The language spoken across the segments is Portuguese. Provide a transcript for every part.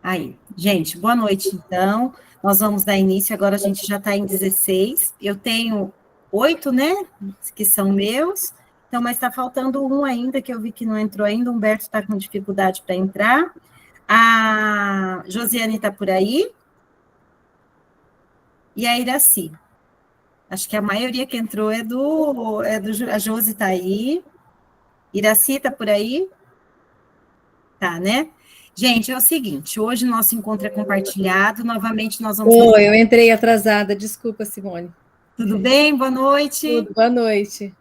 Aí, gente, boa noite, então. Nós vamos dar início, agora a gente já está em 16. Eu tenho 8, né, que são meus. Então, mas está faltando um ainda, que eu vi que não entrou ainda. O Humberto está com dificuldade para entrar. A Josiane está por aí. E a Iraci. Acho que a maioria que entrou a Josi está aí. Iraci está por aí? Tá, né? Gente, é o seguinte, hoje o nosso encontro é compartilhado, novamente nós vamos Oi, eu entrei atrasada, desculpa, Simone. Tudo bem? Boa noite. Tudo, boa noite.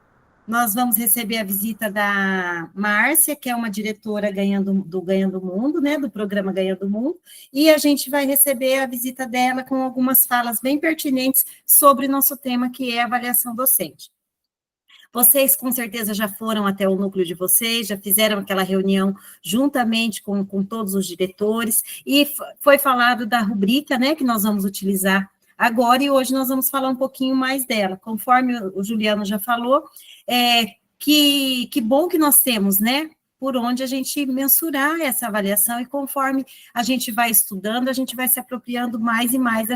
Nós vamos receber a visita da Márcia, que é uma diretora do Ganhando Mundo, né, do programa Ganhando Mundo, e a gente vai receber a visita dela com algumas falas bem pertinentes sobre o nosso tema, que é avaliação docente. Vocês, com certeza, já foram até o núcleo de vocês, já fizeram aquela reunião juntamente com todos os diretores, e foi falado da rubrica, né, que nós vamos utilizar agora, e hoje nós vamos falar um pouquinho mais dela. Conforme o Juliano já falou, que bom que nós temos, né, por onde a gente mensurar essa avaliação, e conforme a gente vai estudando, a gente vai se apropriando mais e mais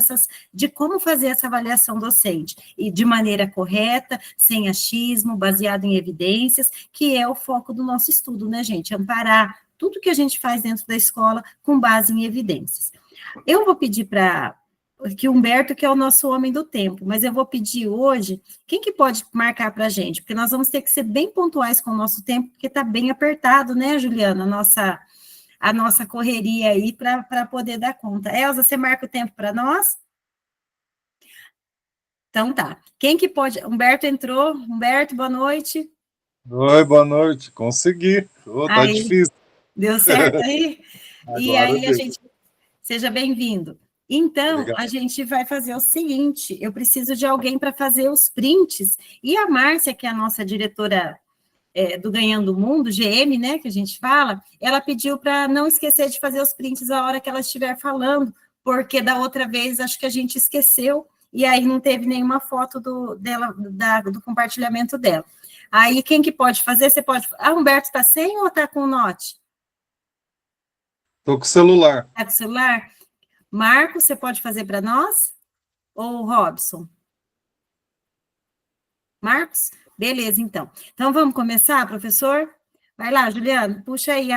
de como fazer essa avaliação docente, e de maneira correta, sem achismo, baseado em evidências, que é o foco do nosso estudo, né, gente? Amparar tudo que a gente faz dentro da escola com base em evidências. Eu vou pedir para que Humberto, que é o nosso homem do tempo, mas eu vou pedir hoje, quem que pode marcar para a gente? Porque nós vamos ter que ser bem pontuais com o nosso tempo, porque está bem apertado, né, Juliana, a nossa correria aí para poder dar conta. Elza, você marca o tempo para nós? Então tá. Quem que pode? Humberto entrou. Humberto, boa noite. Oi, boa noite. Consegui. Tá Aí, difícil. deu certo aí? E Agora aí a deu. gente seja bem-vindo. Então, Obrigado. a gente vai fazer o seguinte: eu preciso de alguém para fazer os prints, e a Márcia, que é a nossa diretora do Ganhando o Mundo, GM, né, que a gente fala, ela pediu para não esquecer de fazer os prints a hora que ela estiver falando, porque da outra vez acho que a gente esqueceu, e aí não teve nenhuma foto do compartilhamento dela. Aí, quem que pode fazer? Você pode. Ah, Humberto está sem ou está com o Note? Tô com o celular. Está com o celular? Marcos, você pode fazer para nós? Ou Robson? Marcos? Beleza, então. Então, vamos começar, professor? Vai lá, Juliano, puxa aí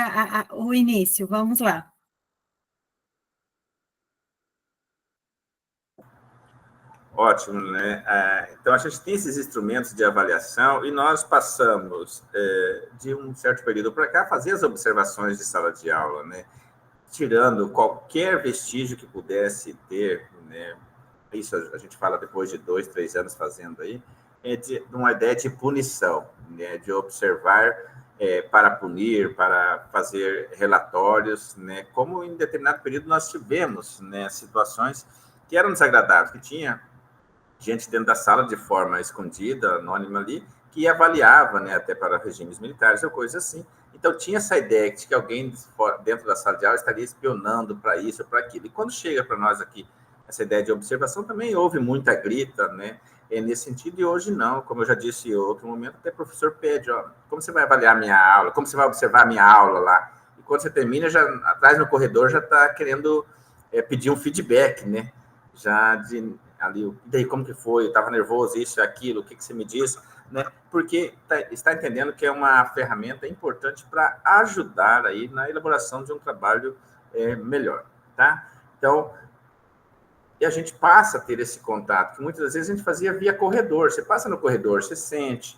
o início, vamos lá. Ótimo, né? Então, a gente tem esses instrumentos de avaliação e nós passamos, de um certo período para cá, a fazer as observações de sala de aula, né? Tirando qualquer vestígio que pudesse ter, né? Isso a gente fala depois de 2, 3 anos fazendo aí, de uma ideia de punição, né? De observar para punir, para fazer relatórios, né? Como em determinado período nós tivemos, né, situações que eram desagradáveis, que tinha gente dentro da sala de forma escondida, anônima ali, que avaliava, né, até para regimes militares ou coisas assim. Então, tinha essa ideia de que alguém dentro da sala de aula estaria espionando para isso ou para aquilo. E quando chega para nós aqui essa ideia de observação, também houve muita grita, né, nesse sentido, e hoje não. Como eu já disse em outro momento, até o professor pede, ó, como você vai avaliar a minha aula? Como você vai observar a minha aula lá? E quando você termina, já atrás no corredor já está querendo pedir um feedback, né, já de ali, e daí como que foi, eu estava nervoso, isso, aquilo, o que você me disse, né? Porque está entendendo que é uma ferramenta importante para ajudar aí na elaboração de um trabalho melhor, tá? Então, e a gente passa a ter esse contato, que muitas vezes a gente fazia via corredor, você passa no corredor, você sente,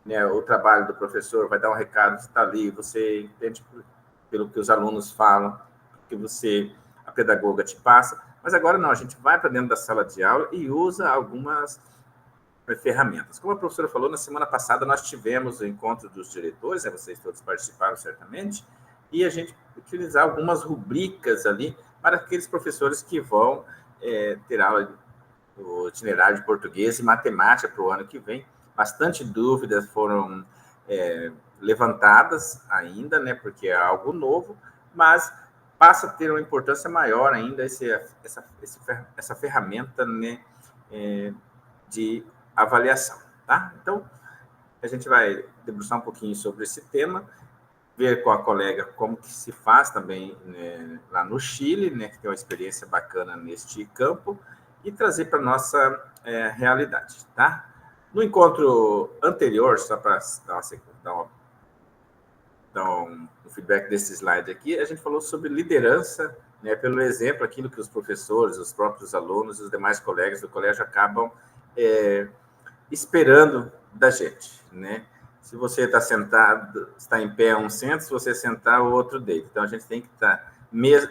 né, o trabalho do professor, vai dar um recado, você está ali, você entende pelo que os alunos falam, que a pedagoga te passa, mas agora não, a gente vai para dentro da sala de aula e usa algumas ferramentas. Como a professora falou, na semana passada nós tivemos o encontro dos diretores, né, vocês todos participaram certamente, e a gente utilizar algumas rubricas ali para aqueles professores que vão ter aula do itinerário de português e matemática para o ano que vem. Bastante dúvidas foram levantadas ainda, né, porque é algo novo, mas passa a ter uma importância maior ainda essa ferramenta, né, de avaliação, tá? Então, a gente vai debruçar um pouquinho sobre esse tema ver com a colega como que se faz também, né, lá no Chile, né, que tem uma experiência bacana neste campo, e trazer para a nossa realidade, tá? No encontro anterior, só para dar um feedback desse slide aqui, a gente falou sobre liderança, né, pelo exemplo, aquilo que os professores, os próprios alunos e os demais colegas do colégio acabam esperando da gente, né? Se você está sentado, está em pé, um senta, se você sentar, o outro deita. Então, a gente tem que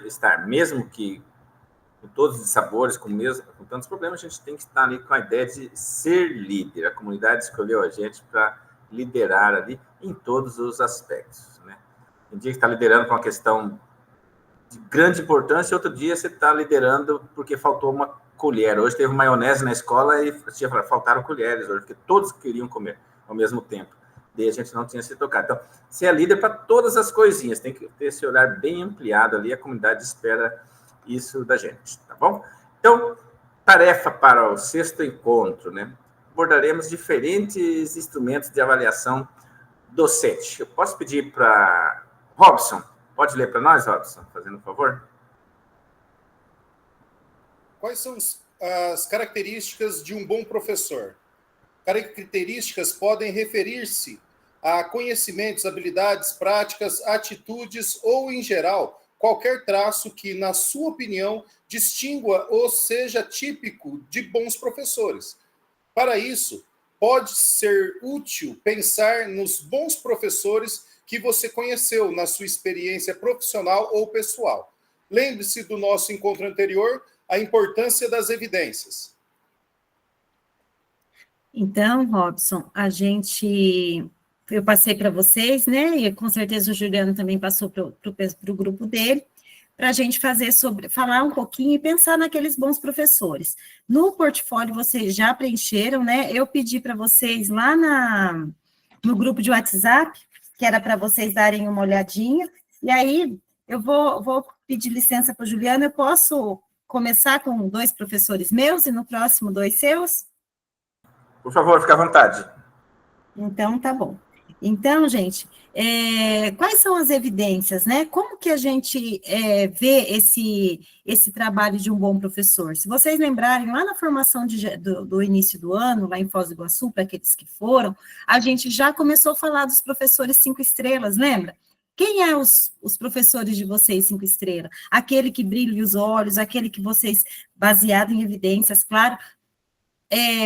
estar, mesmo que com todos os sabores, com tantos problemas, a gente tem que estar ali com a ideia de ser líder. A comunidade escolheu a gente para liderar ali em todos os aspectos, né? Tem dia que está liderando com uma questão de grande importância, outro dia você está liderando porque faltou uma colher. Hoje teve maionese na escola e faltaram colheres hoje, porque todos queriam comer ao mesmo tempo. Daí a gente não tinha se tocado. Então, você é líder para todas as coisinhas, tem que ter esse olhar bem ampliado ali, a comunidade espera isso da gente, tá bom? Então, tarefa para o 6º encontro, né? Abordaremos diferentes instrumentos de avaliação docente. Eu posso pedir para Robson, pode ler para nós, Robson, fazendo um favor? Quais são as características de um bom professor? Características podem referir-se a conhecimentos, habilidades, práticas, atitudes ou, em geral, qualquer traço que, na sua opinião, distingua ou seja típico de bons professores. Para isso, pode ser útil pensar nos bons professores que você conheceu na sua experiência profissional ou pessoal. Lembre-se do nosso encontro anterior, a importância das evidências. Então, Robson, eu passei para vocês, né? E com certeza o Juliano também passou para o grupo dele, para a gente falar um pouquinho e pensar naqueles bons professores. No portfólio vocês já preencheram, né? Eu pedi para vocês lá no grupo de WhatsApp, que era para vocês darem uma olhadinha, e aí eu vou pedir licença para o Juliano, eu posso começar com 2 professores meus e no próximo 2 seus? Por favor, fique à vontade. Então, tá bom. Então, gente, quais são as evidências, né? Como que a gente vê esse trabalho de um bom professor? Se vocês lembrarem, lá na formação do início do ano, lá em Foz do Iguaçu, para aqueles que foram, a gente já começou a falar dos professores 5 estrelas, lembra? Quem é os professores de vocês 5 estrelas? Aquele que brilha os olhos, aquele que vocês, baseado em evidências, claro,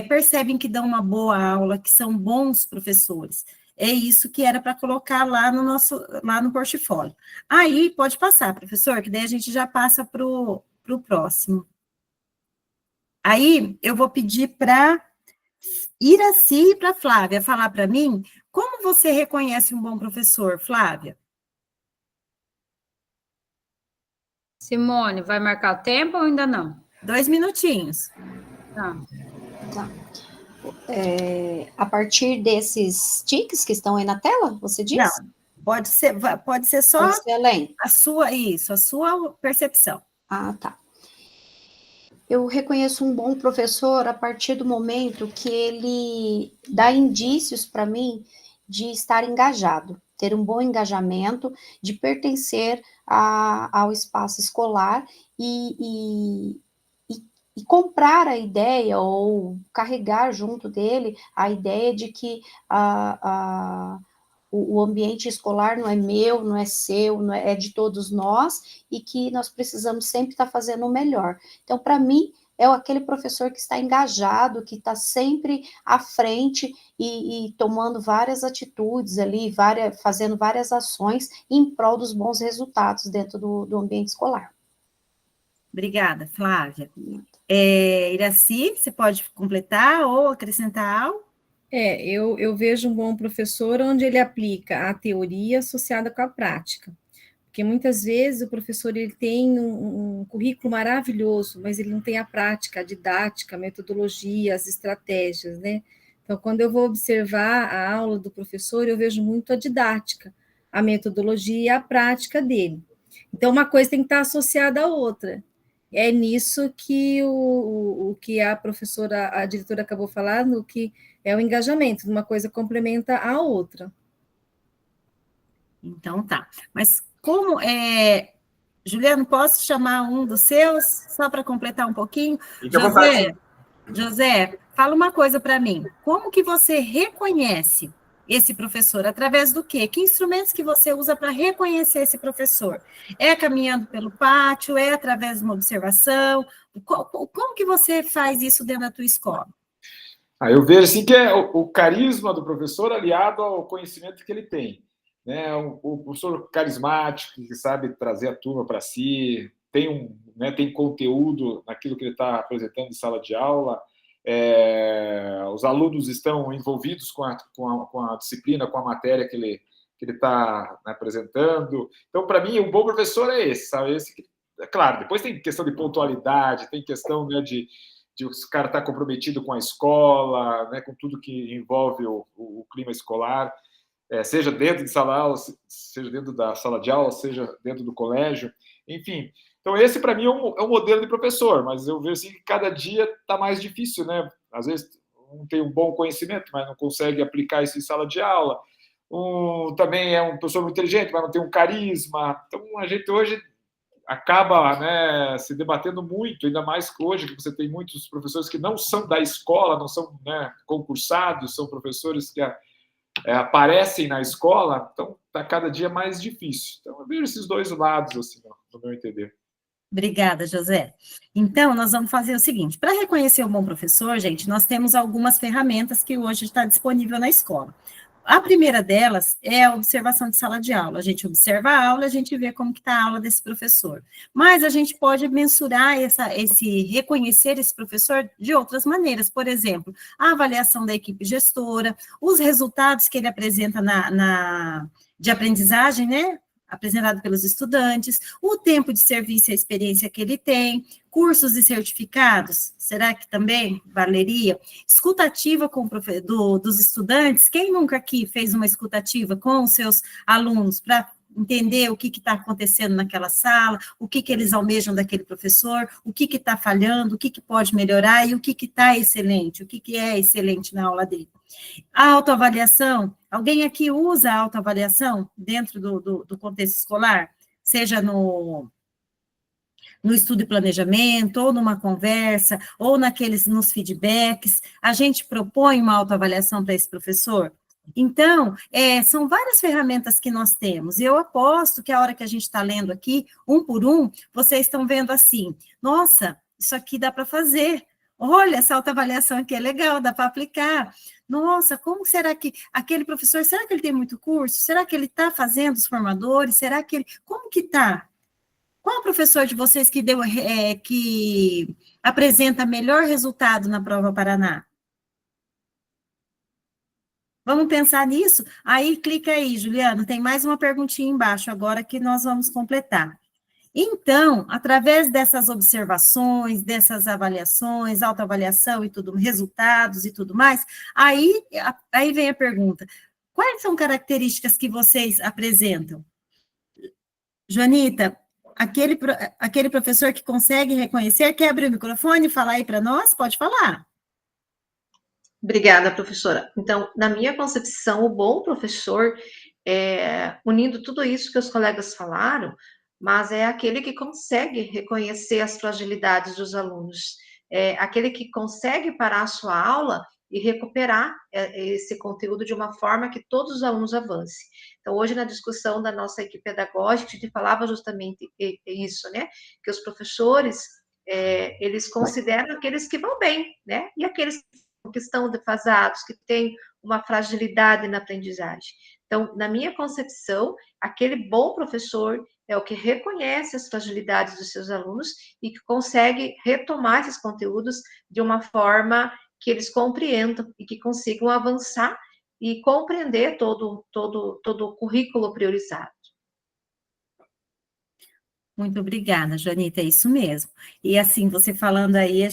percebem que dão uma boa aula, que são bons professores. É isso que era para colocar lá no portfólio. Aí, pode passar, professor, que daí a gente já passa para o próximo. Aí, eu vou pedir para Iraci e para Flávia falar para mim como você reconhece um bom professor, Flávia? Simone, vai marcar o tempo ou ainda não? 2 minutinhos. Tá. Tá. A partir desses tiques que estão aí na tela, você diz? Não, pode ser só Pode ser além. a sua percepção. Ah, tá. Eu reconheço um bom professor a partir do momento que ele dá indícios para mim de estar engajado, ter um bom engajamento, de pertencer ao espaço escolar e comprar a ideia ou carregar junto dele a ideia de que o ambiente escolar não é meu, não é seu, é de todos nós, e que nós precisamos sempre estar fazendo o melhor. Então, para mim, é aquele professor que está engajado, que está sempre à frente e tomando várias atitudes ali, fazendo várias ações em prol dos bons resultados dentro do ambiente escolar. Obrigada, Flávia. Iraci, você pode completar ou acrescentar algo? Eu vejo um bom professor onde ele aplica a teoria associada com a prática. Porque muitas vezes o professor ele tem um currículo maravilhoso, mas ele não tem a prática, a didática, a metodologia, as estratégias, né? Então, quando eu vou observar a aula do professor, eu vejo muito a didática, a metodologia e a prática dele. Então, uma coisa tem que estar associada à outra. É nisso que o que a professora, a diretora acabou falando, que é o engajamento, uma coisa complementa a outra. Então tá. Mas como Juliano, posso chamar um dos seus, só para completar um pouquinho? Fique à vontade. José, fala uma coisa para mim. Como que você reconhece esse professor? Através do quê? Que instrumentos que você usa para reconhecer esse professor? É caminhando pelo pátio? É através de uma observação? Como que você faz isso dentro da tua escola? Eu vejo assim que é o carisma do professor aliado ao conhecimento que ele tem. Né? O professor carismático, que sabe trazer a turma para si, tem conteúdo naquilo que ele está apresentando em sala de aula, os alunos estão envolvidos com a disciplina, com a matéria que ele está, né, apresentando. Então, para mim, um bom professor é esse, sabe? É claro, depois tem questão de pontualidade, tem questão, né, de o cara estar comprometido com a escola, né, com tudo que envolve o clima escolar, seja dentro de sala de aula, seja dentro da sala de aula, seja dentro do colégio, enfim. Então, esse, para mim, é um modelo de professor, mas eu vejo assim que cada dia está mais difícil, né? Às vezes, um tem um bom conhecimento, mas não consegue aplicar isso em sala de aula. Também é um professor muito inteligente, mas não tem um carisma. Então, a gente hoje acaba, né, se debatendo muito, ainda mais que hoje, que você tem muitos professores que não são da escola, não são, né, concursados, são professores que aparecem na escola, então está cada dia mais difícil. Então, eu vejo esses dois lados, assim, no meu entender. Obrigada, José. Então, nós vamos fazer o seguinte, para reconhecer um bom professor, gente, nós temos algumas ferramentas que hoje está disponível na escola. A primeira delas é a observação de sala de aula. A gente observa a aula, a gente vê como que está a aula desse professor. Mas a gente pode mensurar reconhecer esse professor de outras maneiras. Por exemplo, a avaliação da equipe gestora, os resultados que ele apresenta de aprendizagem, né? Apresentado pelos estudantes, o tempo de serviço e a experiência que ele tem, cursos e certificados, será que também valeria? Escutativa dos estudantes, quem nunca aqui fez uma escutativa com os seus alunos para entender o que está acontecendo naquela sala, o que eles almejam daquele professor, o que está falhando, o que pode melhorar e o que está excelente, o que é excelente na aula dele. A autoavaliação, alguém aqui usa a autoavaliação dentro do contexto escolar? Seja no estudo e planejamento, ou numa conversa, ou nos feedbacks, a gente propõe uma autoavaliação para esse professor? Então, são várias ferramentas que nós temos, e eu aposto que a hora que a gente está lendo aqui, um por um, vocês estão vendo assim, nossa, isso aqui dá para fazer, olha, essa autoavaliação aqui é legal, dá para aplicar. Nossa, como será que aquele professor, será que ele tem muito curso? Será que ele está fazendo os formadores? Será que como que está? Qual professor de vocês que apresenta melhor resultado na Prova Paraná? Vamos pensar nisso? Aí, clica aí, Juliano, tem mais uma perguntinha embaixo agora que nós vamos completar. Então, através dessas observações, dessas avaliações, autoavaliação e tudo, resultados e tudo mais, aí vem a pergunta, quais são características que vocês apresentam? Joanita, aquele professor que consegue reconhecer, quer abrir o microfone e falar aí para nós? Pode falar. Obrigada, professora. Então, na minha concepção, o bom professor, unindo tudo isso que os colegas falaram, mas é aquele que consegue reconhecer as fragilidades dos alunos, aquele que consegue parar a sua aula e recuperar esse conteúdo de uma forma que todos os alunos avancem. Então, hoje, na discussão da nossa equipe pedagógica, a gente falava justamente isso, né? Que os professores, eles consideram aqueles que vão bem, né? E aqueles que estão defasados, que têm uma fragilidade na aprendizagem. Então, na minha concepção, aquele bom professor é o que reconhece as fragilidades dos seus alunos e que consegue retomar esses conteúdos de uma forma que eles compreendam e que consigam avançar e compreender todo o currículo priorizado. Muito obrigada, Joanita, é isso mesmo. E assim, você falando aí,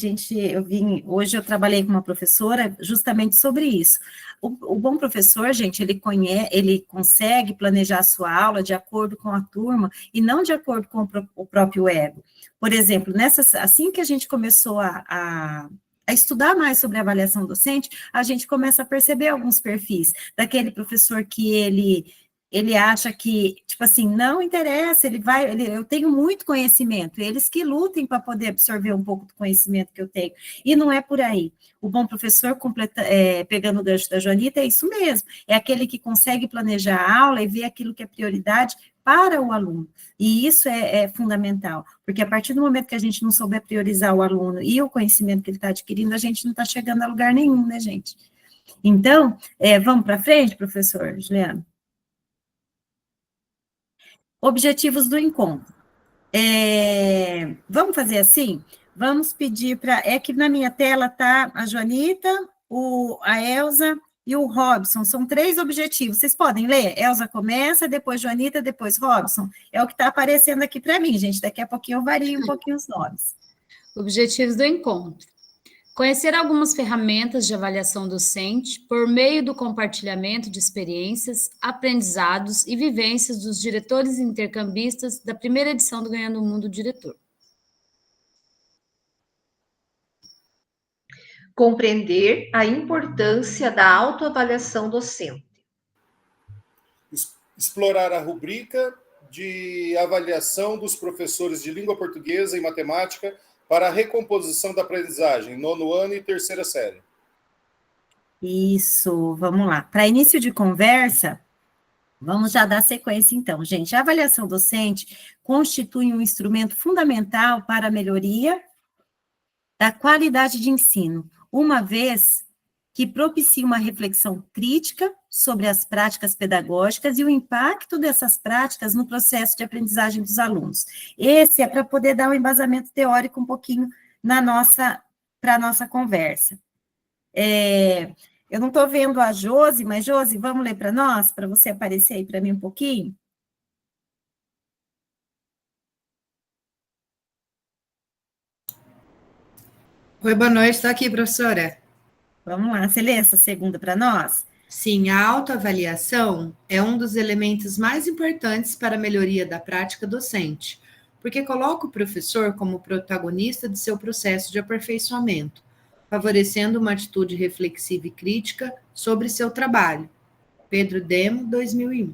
hoje eu trabalhei com uma professora justamente sobre isso. O bom professor, gente, ele consegue planejar a sua aula de acordo com a turma e não de acordo com o próprio ego. Por exemplo, assim que a gente começou a estudar mais sobre a avaliação docente, a gente começa a perceber alguns perfis daquele professor que ele ele acha que, tipo assim, não interessa, eu tenho muito conhecimento, eles que lutem para poder absorver um pouco do conhecimento que eu tenho, e não é por aí. O bom professor, pegando o gancho da Joanita, é isso mesmo, é aquele que consegue planejar a aula e ver aquilo que é prioridade para o aluno, e isso é fundamental, porque a partir do momento que a gente não souber priorizar o aluno e o conhecimento que ele está adquirindo, a gente não está chegando a lugar nenhum, né, gente? Então, vamos para frente, professor Juliano? Objetivos do encontro. Vamos fazer assim? Vamos pedir para... É que na minha tela está a Joanita, a Elza e o Robson. São 3 objetivos. Vocês podem ler? Elza começa, depois Joanita, depois Robson. É o que está aparecendo aqui para mim, gente. Daqui a pouquinho eu vario um pouquinho os nomes. Objetivos do encontro. Conhecer algumas ferramentas de avaliação docente por meio do compartilhamento de experiências, aprendizados e vivências dos diretores intercambistas da primeira edição do Ganhando o Mundo Diretor. Compreender a importância da autoavaliação docente. Explorar a rubrica de avaliação dos professores de língua portuguesa e matemática para a recomposição da aprendizagem, 9º ano e 3ª série. Isso, vamos lá. Para início de conversa, vamos já dar sequência, então, gente. A avaliação docente constitui um instrumento fundamental para a melhoria da qualidade de ensino, uma vez que propicia uma reflexão crítica sobre as práticas pedagógicas e o impacto dessas práticas no processo de aprendizagem dos alunos. Esse é para poder dar um embasamento teórico um pouquinho para a nossa conversa. Eu não estou vendo a Josi, mas Josi, vamos ler para nós, para você aparecer aí para mim um pouquinho? Oi, boa noite, estou aqui, professora. Vamos lá, você lê essa segunda para nós? Sim, a autoavaliação é um dos elementos mais importantes para a melhoria da prática docente, porque coloca o professor como protagonista de seu processo de aperfeiçoamento, favorecendo uma atitude reflexiva e crítica sobre seu trabalho. Pedro Demo, 2001.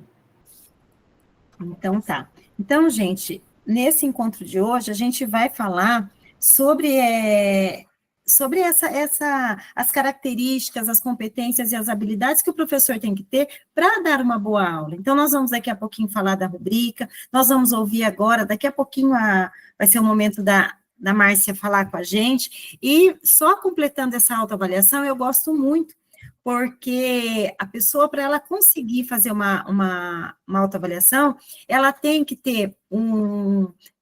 Então, tá. Então, gente, nesse encontro de hoje, a gente vai falar sobre as características, as competências e as habilidades que o professor tem que ter para dar uma boa aula. Então, nós vamos daqui a pouquinho falar da rubrica, nós vamos ouvir agora, daqui a pouquinho vai ser o momento da Márcia falar com a gente, e só completando essa autoavaliação, eu gosto muito, porque a pessoa, para ela conseguir fazer uma autoavaliação, ela tem que ter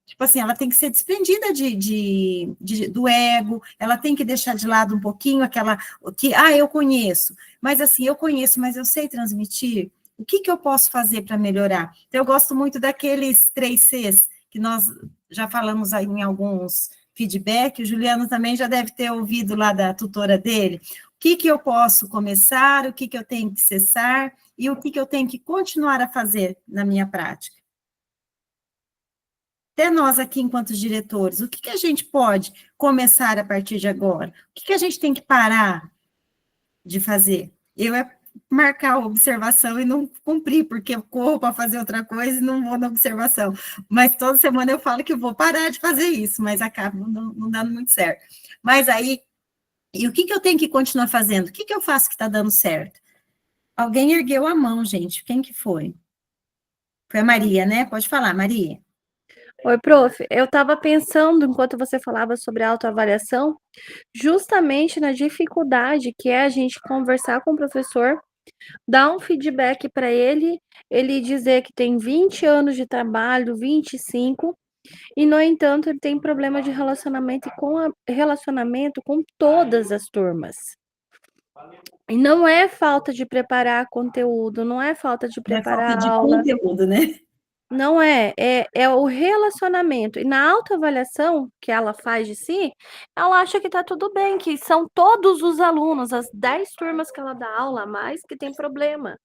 tipo assim, ela tem que ser desprendida do ego, ela tem que deixar de lado um pouquinho eu conheço, mas assim, eu conheço, mas eu sei transmitir, o que eu posso fazer para melhorar? Então, eu gosto muito daqueles 3 Cs, que nós já falamos aí em alguns feedback, o Juliano também já deve ter ouvido lá da tutora dele, o que eu posso começar, o que eu tenho que cessar, e o que eu tenho que continuar a fazer na minha prática. Até nós aqui, enquanto diretores, o que a gente pode começar a partir de agora? O que a gente tem que parar de fazer? Eu marcar a observação e não cumprir, porque eu corro para fazer outra coisa e não vou na observação. Mas toda semana eu falo que eu vou parar de fazer isso, mas acaba não dando muito certo. Mas aí, e o que eu tenho que continuar fazendo? O que eu faço que está dando certo? Alguém ergueu a mão, gente. Quem que foi? Foi a Maria, né? Pode falar, Maria. Oi, prof. Eu estava pensando, enquanto você falava sobre autoavaliação, justamente na dificuldade que é a gente conversar com o professor, dar um feedback para ele dizer que tem 20 anos de trabalho, 25, e, no entanto, ele tem problema de relacionamento com todas as turmas. E não é falta de preparar conteúdo, não é falta de preparar aula. Não é falta de conteúdo, né? Não é o relacionamento. E na autoavaliação que ela faz de si, ela acha que tá tudo bem, que são todos os alunos, as 10 turmas que ela dá aula a mais, que tem problema.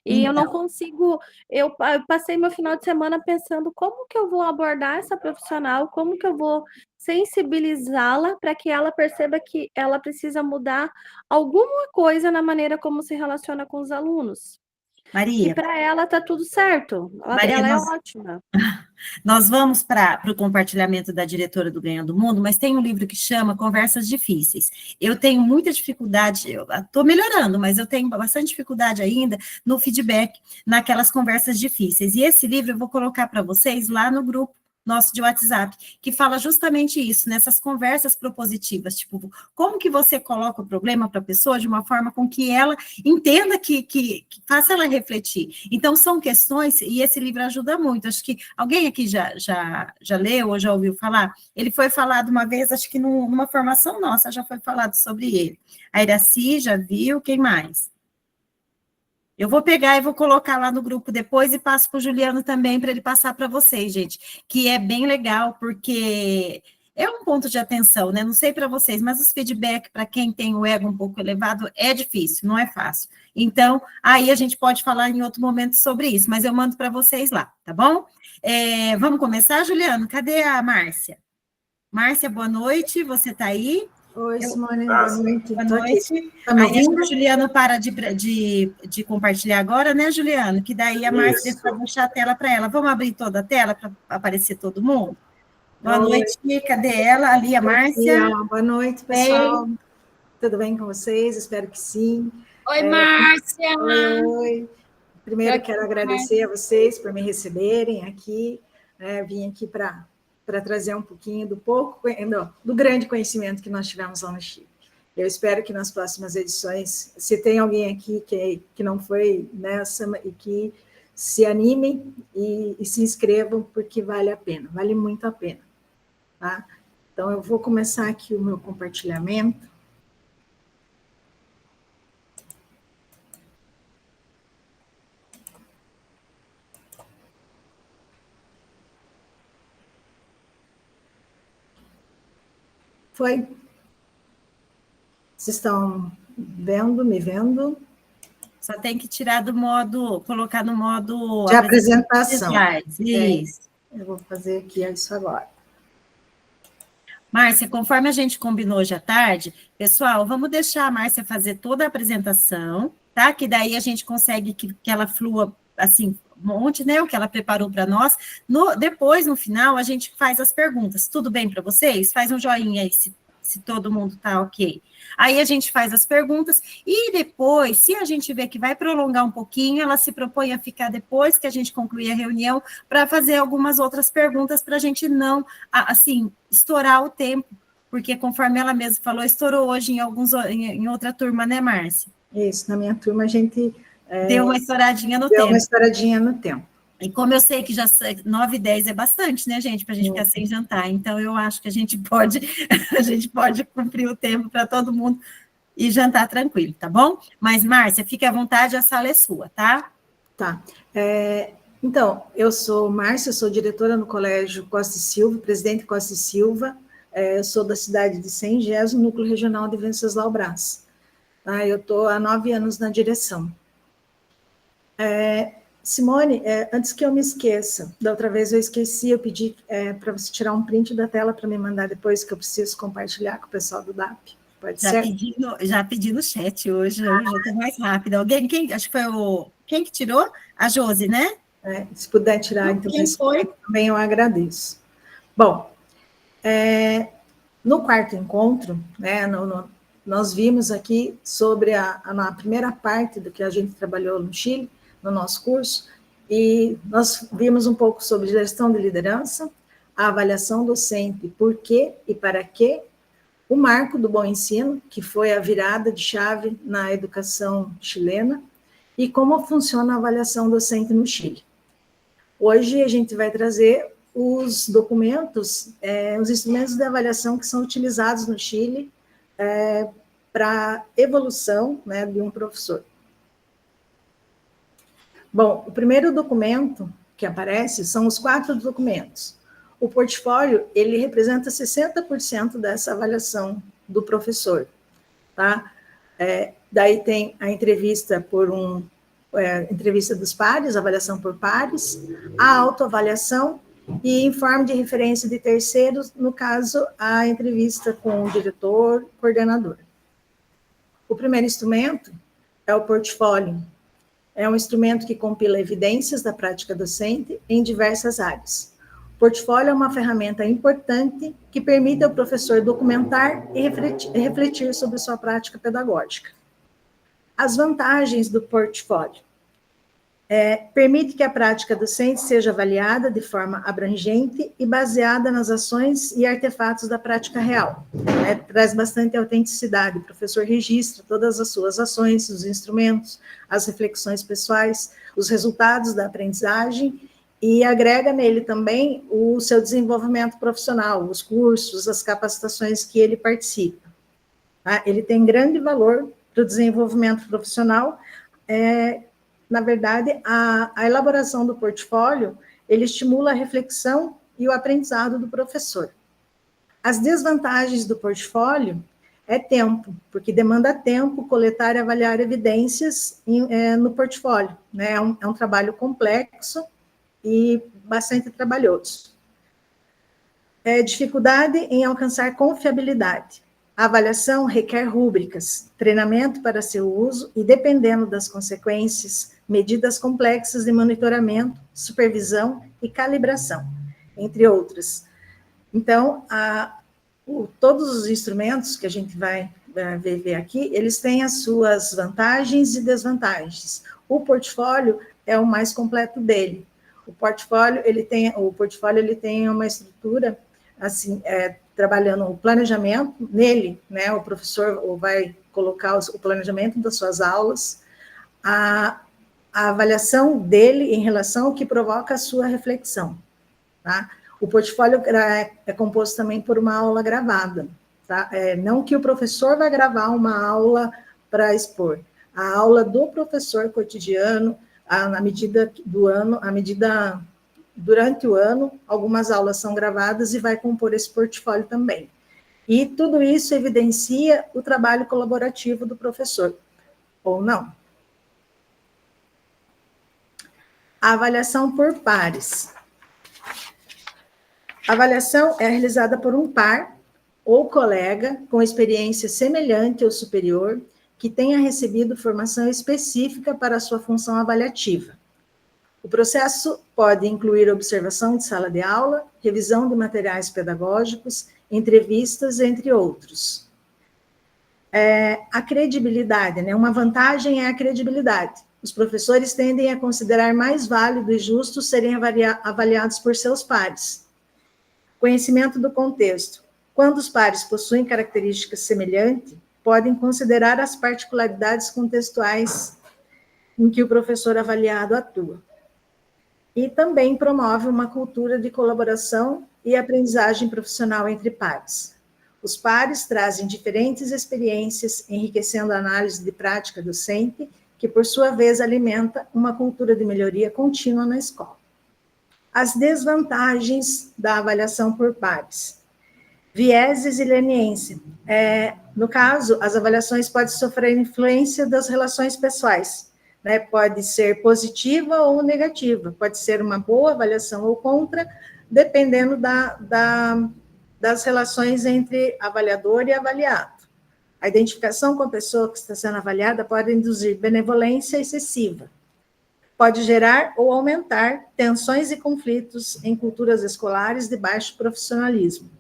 E eu não consigo, eu passei meu final de semana pensando como que eu vou abordar essa profissional, como que eu vou sensibilizá-la para que ela perceba que ela precisa mudar alguma coisa na maneira como se relaciona com os alunos. Maria. E para ela tá tudo certo. Ela é ótima. Nós vamos para o compartilhamento da diretora do Ganhando o Mundo, mas tem um livro que chama Conversas Difíceis. Eu tenho muita dificuldade, eu estou melhorando, mas eu tenho bastante dificuldade ainda no feedback, naquelas conversas difíceis. E esse livro eu vou colocar para vocês lá no grupo nosso de WhatsApp, que fala justamente isso, nessas conversas propositivas, tipo, como que você coloca o problema para a pessoa de uma forma com que ela entenda que faça ela refletir. Então, são questões, e esse livro ajuda muito, acho que alguém aqui já leu ou já ouviu falar? Ele foi falado uma vez, acho que numa formação nossa, já foi falado sobre ele. A Iraci já viu, quem mais? Eu vou pegar e vou colocar lá no grupo depois e passo para o Juliano também, para ele passar para vocês, gente, que é bem legal, porque é um ponto de atenção, né? Não sei para vocês, mas os feedback para quem tem o ego um pouco elevado é difícil, não é fácil. Então, aí a gente pode falar em outro momento sobre isso, mas eu mando para vocês lá, tá bom? Vamos começar, Juliano? Cadê a Márcia? Márcia, boa noite, você está aí? Oi, Simone, boa noite. Boa noite. Aí o Juliano para de compartilhar agora, né, Juliano? Que daí a Márcia vai puxar a tela para ela. Vamos abrir toda a tela para aparecer todo mundo? Boa noite, cadê ela? Ali, a Márcia. Boa noite, pessoal. Tudo bem com vocês? Espero que sim. Oi, Márcia! Oi. Primeiro, quero agradecer a vocês por me receberem aqui. Vim aqui para trazer um pouquinho do grande conhecimento que nós tivemos lá no Chile. Eu espero que nas próximas edições, se tem alguém aqui que não foi nessa, e que se animem e se inscrevam, porque vale a pena, vale muito a pena. Tá? Então, eu vou começar aqui o meu compartilhamento. Foi? Vocês estão vendo, me vendo? Só tem que tirar do modo, colocar no modo... De apresentação. Isso. Eu vou fazer aqui isso agora. Márcia, conforme a gente combinou hoje à tarde, pessoal, vamos deixar a Márcia fazer toda a apresentação, tá? Que daí a gente consegue que ela flua, assim, um monte, né? O que ela preparou para nós. Depois, no final, a gente faz as perguntas. Tudo bem para vocês? Faz um joinha aí, se todo mundo tá ok. Aí a gente faz as perguntas e depois, se a gente vê que vai prolongar um pouquinho, ela se propõe a ficar depois que a gente concluir a reunião para fazer algumas outras perguntas para a gente não, assim, estourar o tempo, porque conforme ela mesma falou, estourou hoje em outra turma, né, Márcia? Isso, na minha turma a gente... deu uma estouradinha no tempo. Deu uma estouradinha no tempo. E como eu sei que já 9h10 é bastante, né, gente, para a gente ficar sem jantar, então eu acho que a gente pode cumprir o tempo para todo mundo e jantar tranquilo, tá bom? Mas, Márcia, fique à vontade, a sala é sua, tá? Tá. Então, eu sou Márcia, sou diretora no Colégio Costa e Silva, presidente Costa e Silva, eu sou da cidade de Sengés, no Núcleo Regional de Venceslau Braz. Tá? Eu estou há 9 anos na direção. Simone, antes que eu me esqueça, da outra vez eu esqueci, eu pedi para você tirar um print da tela para me mandar depois, que eu preciso compartilhar com o pessoal do DAP. Pode ser? Já pedi no chat hoje eu estou mais rápida. Acho que foi quem que tirou? A Josi, né? Se puder tirar, então, também eu agradeço. Bom, no quarto encontro, né, nós vimos aqui sobre a primeira parte do que a gente trabalhou no Chile, no nosso curso, e nós vimos um pouco sobre gestão de liderança, a avaliação docente, por quê e para quê, o marco do bom ensino, que foi a virada de chave na educação chilena, e como funciona a avaliação docente no Chile. Hoje a gente vai trazer os documentos, os instrumentos de avaliação que são utilizados no Chile para evolução, né, de um professor. Bom, o primeiro documento que aparece são os 4 documentos. O portfólio, ele representa 60% dessa avaliação do professor, tá? Daí tem a entrevista entrevista dos pares, avaliação por pares, a autoavaliação e informe de referência de terceiros, no caso, a entrevista com o diretor, coordenador. O primeiro instrumento é o portfólio. é um instrumento que compila evidências da prática docente em diversas áreas. O portfólio é uma ferramenta importante que permite ao professor documentar e refletir sobre sua prática pedagógica. As vantagens do portfólio. Permite que a prática docente seja avaliada de forma abrangente e baseada nas ações e artefatos da prática real. Traz bastante autenticidade. O professor registra todas as suas ações, os instrumentos, as reflexões pessoais, os resultados da aprendizagem e agrega nele também o seu desenvolvimento profissional, os cursos, as capacitações que ele participa. Tá? Ele tem grande valor para o desenvolvimento profissional. Na verdade, a elaboração do portfólio, ele estimula a reflexão e o aprendizado do professor. As desvantagens do portfólio é tempo, porque demanda tempo coletar e avaliar evidências no portfólio, né? É um trabalho complexo e bastante trabalhoso. Dificuldade em alcançar confiabilidade. A avaliação requer rúbricas, treinamento para seu uso e, dependendo das consequências, medidas complexas de monitoramento, supervisão e calibração, entre outras. Então, todos os instrumentos que a gente vai ver aqui, eles têm as suas vantagens e desvantagens. O portfólio é o mais completo dele. O portfólio ele tem uma estrutura assim, trabalhando o planejamento nele, né? O professor vai colocar o planejamento das suas aulas, a avaliação dele em relação ao que provoca a sua reflexão, tá? O portfólio é composto também por uma aula gravada, tá? Não que o professor vai gravar uma aula para expor, a aula do professor cotidiano, na medida do ano, durante o ano, algumas aulas são gravadas e vai compor esse portfólio também. E tudo isso evidencia o trabalho colaborativo do professor, ou não. A avaliação por pares. A avaliação é realizada por um par ou colega com experiência semelhante ou superior que tenha recebido formação específica para a sua função avaliativa. O processo pode incluir observação de sala de aula, revisão de materiais pedagógicos, entrevistas, entre outros. A credibilidade, né? Uma vantagem é a credibilidade. Os professores tendem a considerar mais válido e justo serem avaliados por seus pares. Conhecimento do contexto. Quando os pares possuem características semelhantes, podem considerar as particularidades contextuais em que o professor avaliado atua. E também promove uma cultura de colaboração e aprendizagem profissional entre pares. Os pares trazem diferentes experiências, enriquecendo a análise de prática docente, que, por sua vez, alimenta uma cultura de melhoria contínua na escola. As desvantagens da avaliação por pares. Vieses e leniência. No caso, as avaliações podem sofrer influência das relações pessoais, né? Pode ser positiva ou negativa, pode ser uma boa avaliação ou contra, dependendo das relações entre avaliador e avaliado. A identificação com a pessoa que está sendo avaliada pode induzir benevolência excessiva. Pode gerar ou aumentar tensões e conflitos em culturas escolares de baixo profissionalismo.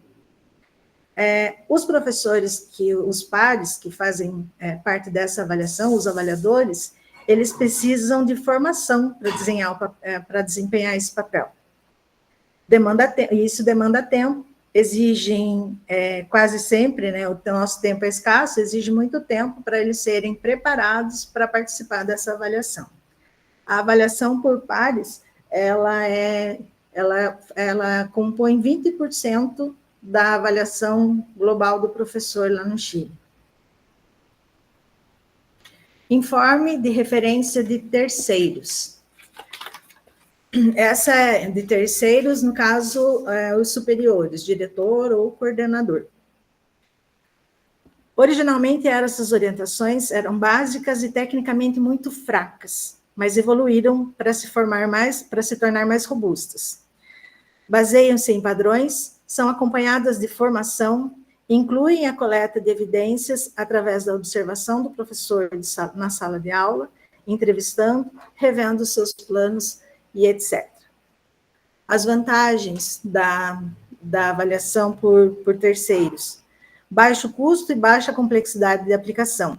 Os professores, os pares que fazem parte dessa avaliação, os avaliadores, eles precisam de formação para desempenhar esse papel. Isso demanda tempo, exigem quase sempre, né, o nosso tempo é escasso, exige muito tempo para eles serem preparados para participar dessa avaliação. A avaliação por pares, ela compõe 20% da avaliação global do professor lá no Chile. Informe de referência de terceiros. Essa é de terceiros, no caso, os superiores, diretor ou coordenador. Originalmente, essas orientações eram básicas e tecnicamente muito fracas, mas evoluíram para se tornar mais robustas. Baseiam-se em padrões, são acompanhadas de formação, incluem a coleta de evidências através da observação do professor na sala de aula entrevistando, revendo os seus planos e etc. As vantagens da avaliação por terceiros: baixo custo e baixa complexidade de aplicação.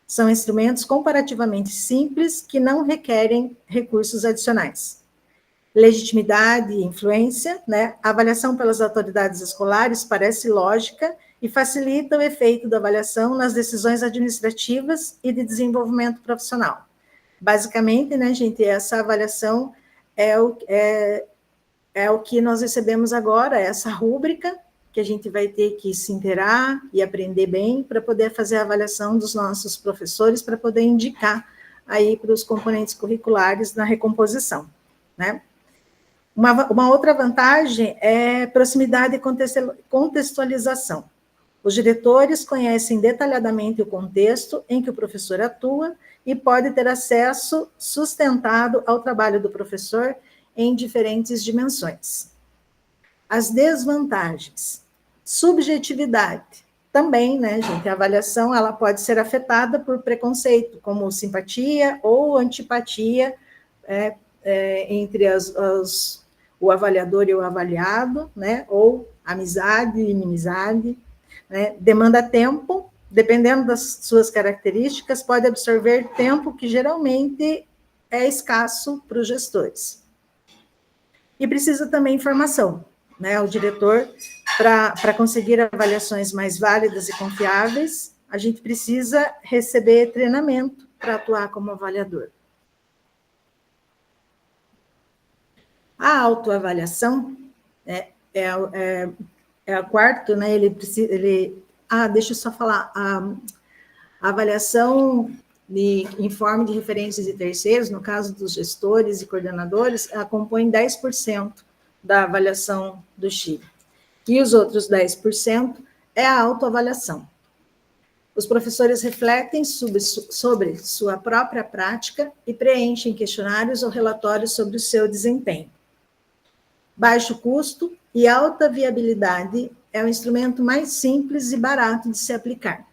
São instrumentos comparativamente simples que não requerem recursos adicionais. Legitimidade e influência, né? A avaliação pelas autoridades escolares parece lógica e facilita o efeito da avaliação nas decisões administrativas e de desenvolvimento profissional. Basicamente, né, gente, essa avaliação é o que nós recebemos agora, essa rúbrica, que a gente vai ter que se inteirar e aprender bem para poder fazer a avaliação dos nossos professores, para poder indicar aí para os componentes curriculares na recomposição, né? Uma outra vantagem é proximidade e contextualização. Os diretores conhecem detalhadamente o contexto em que o professor atua e pode ter acesso sustentado ao trabalho do professor em diferentes dimensões. As desvantagens: subjetividade. Também, né, gente, a avaliação ela pode ser afetada por preconceito, como simpatia ou antipatia entre o avaliador e o avaliado, né, ou amizade e inimizade, né, demanda tempo, dependendo das suas características, pode absorver tempo que geralmente é escasso para os gestores. E precisa também informação, né, o diretor, para conseguir avaliações mais válidas e confiáveis, a gente precisa receber treinamento para atuar como avaliador. A autoavaliação é o quarto, né? Deixa eu só falar. A avaliação em forma de referências de terceiros, no caso dos gestores e coordenadores, ela compõe 10% da avaliação do Chile. E os outros 10% é a autoavaliação. Os professores refletem sobre sua própria prática e preenchem questionários ou relatórios sobre o seu desempenho. Baixo custo e alta viabilidade é o instrumento mais simples e barato de se aplicar.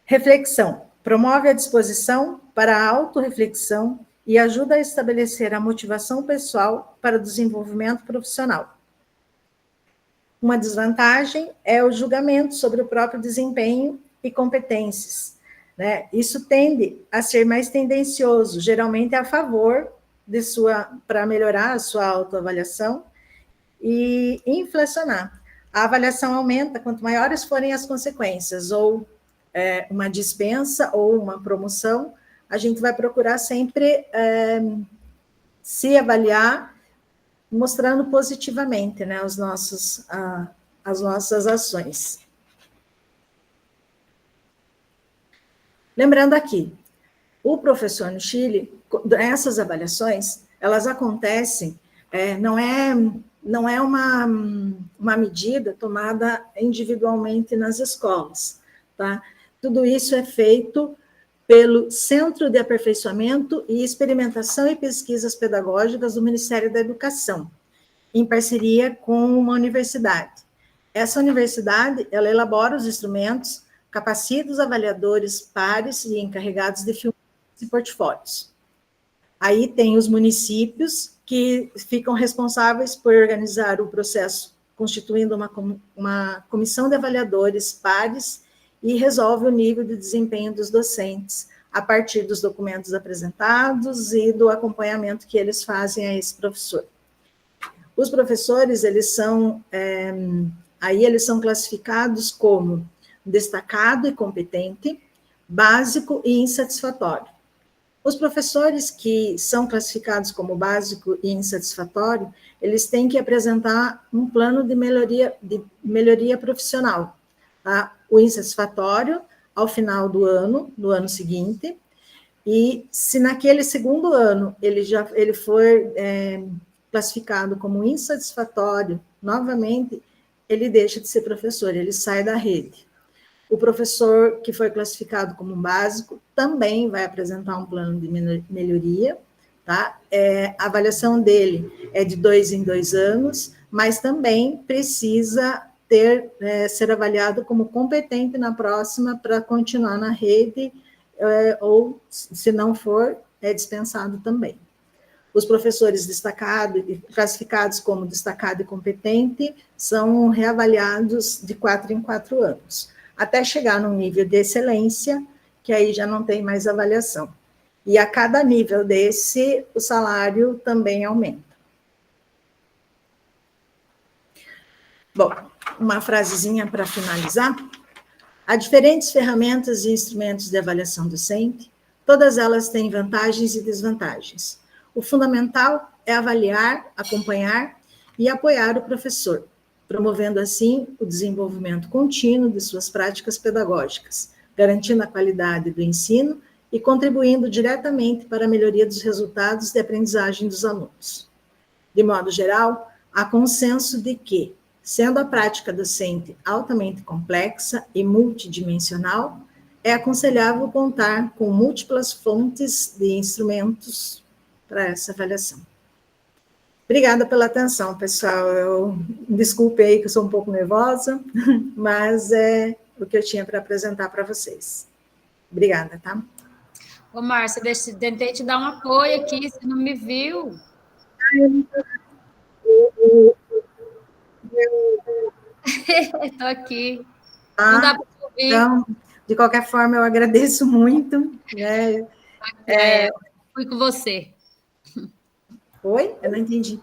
Reflexão. Promove a disposição para a autorreflexão e ajuda a estabelecer a motivação pessoal para o desenvolvimento profissional. Uma desvantagem é o julgamento sobre o próprio desempenho e competências, né? Isso tende a ser mais tendencioso, geralmente a favor para melhorar a sua autoavaliação e inflacionar. A avaliação aumenta quanto maiores forem as consequências, ou uma dispensa ou uma promoção, a gente vai procurar sempre se avaliar mostrando positivamente, né, as nossas ações. Lembrando aqui, o professor no Chile, essas avaliações, elas acontecem, não é uma medida tomada individualmente nas escolas, tá? Tudo isso é feito pelo Centro de Aperfeiçoamento e Experimentação e Pesquisas Pedagógicas do Ministério da Educação, em parceria com uma universidade. Essa universidade, ela elabora os instrumentos, capacita os avaliadores pares e encarregados de filmes e portfólios. Aí tem os municípios que ficam responsáveis por organizar o processo, constituindo uma comissão de avaliadores pares e resolve o nível de desempenho dos docentes, a partir dos documentos apresentados e do acompanhamento que eles fazem a esse professor. Os professores, eles são classificados como destacado e competente, básico e insatisfatório. Os professores que são classificados como básico e insatisfatório, eles têm que apresentar um plano de melhoria profissional, tá? O insatisfatório, ao final do ano seguinte, e se naquele segundo ano ele for classificado como insatisfatório, novamente, ele deixa de ser professor, ele sai da rede. O professor que foi classificado como básico também vai apresentar um plano de melhoria, tá? A avaliação dele é de 2 em 2 anos, mas também precisa ser avaliado como competente na próxima para continuar na rede ou, se não for, é dispensado também. Os professores destacados, classificados como destacado e competente, são reavaliados de 4 em 4 anos, até chegar num nível de excelência, que aí já não tem mais avaliação. E a cada nível desse, o salário também aumenta. Bom, uma frasezinha para finalizar. Há diferentes ferramentas e instrumentos de avaliação docente, todas elas têm vantagens e desvantagens. O fundamental é avaliar, acompanhar e apoiar o professor, promovendo assim o desenvolvimento contínuo de suas práticas pedagógicas, garantindo a qualidade do ensino e contribuindo diretamente para a melhoria dos resultados de aprendizagem dos alunos. De modo geral, há consenso de que, sendo a prática docente altamente complexa e multidimensional, é aconselhável contar com múltiplas fontes de instrumentos para essa avaliação. Obrigada pela atenção, pessoal. Desculpe aí que eu sou um pouco nervosa, mas é o que eu tinha para apresentar para vocês. Obrigada, tá? Ô, Márcia, tentei te dar um apoio aqui, você não me viu? Estou aqui. Não dá para ouvir. Então, de qualquer forma, eu agradeço muito. Né? Fui com você. Oi? Eu não entendi.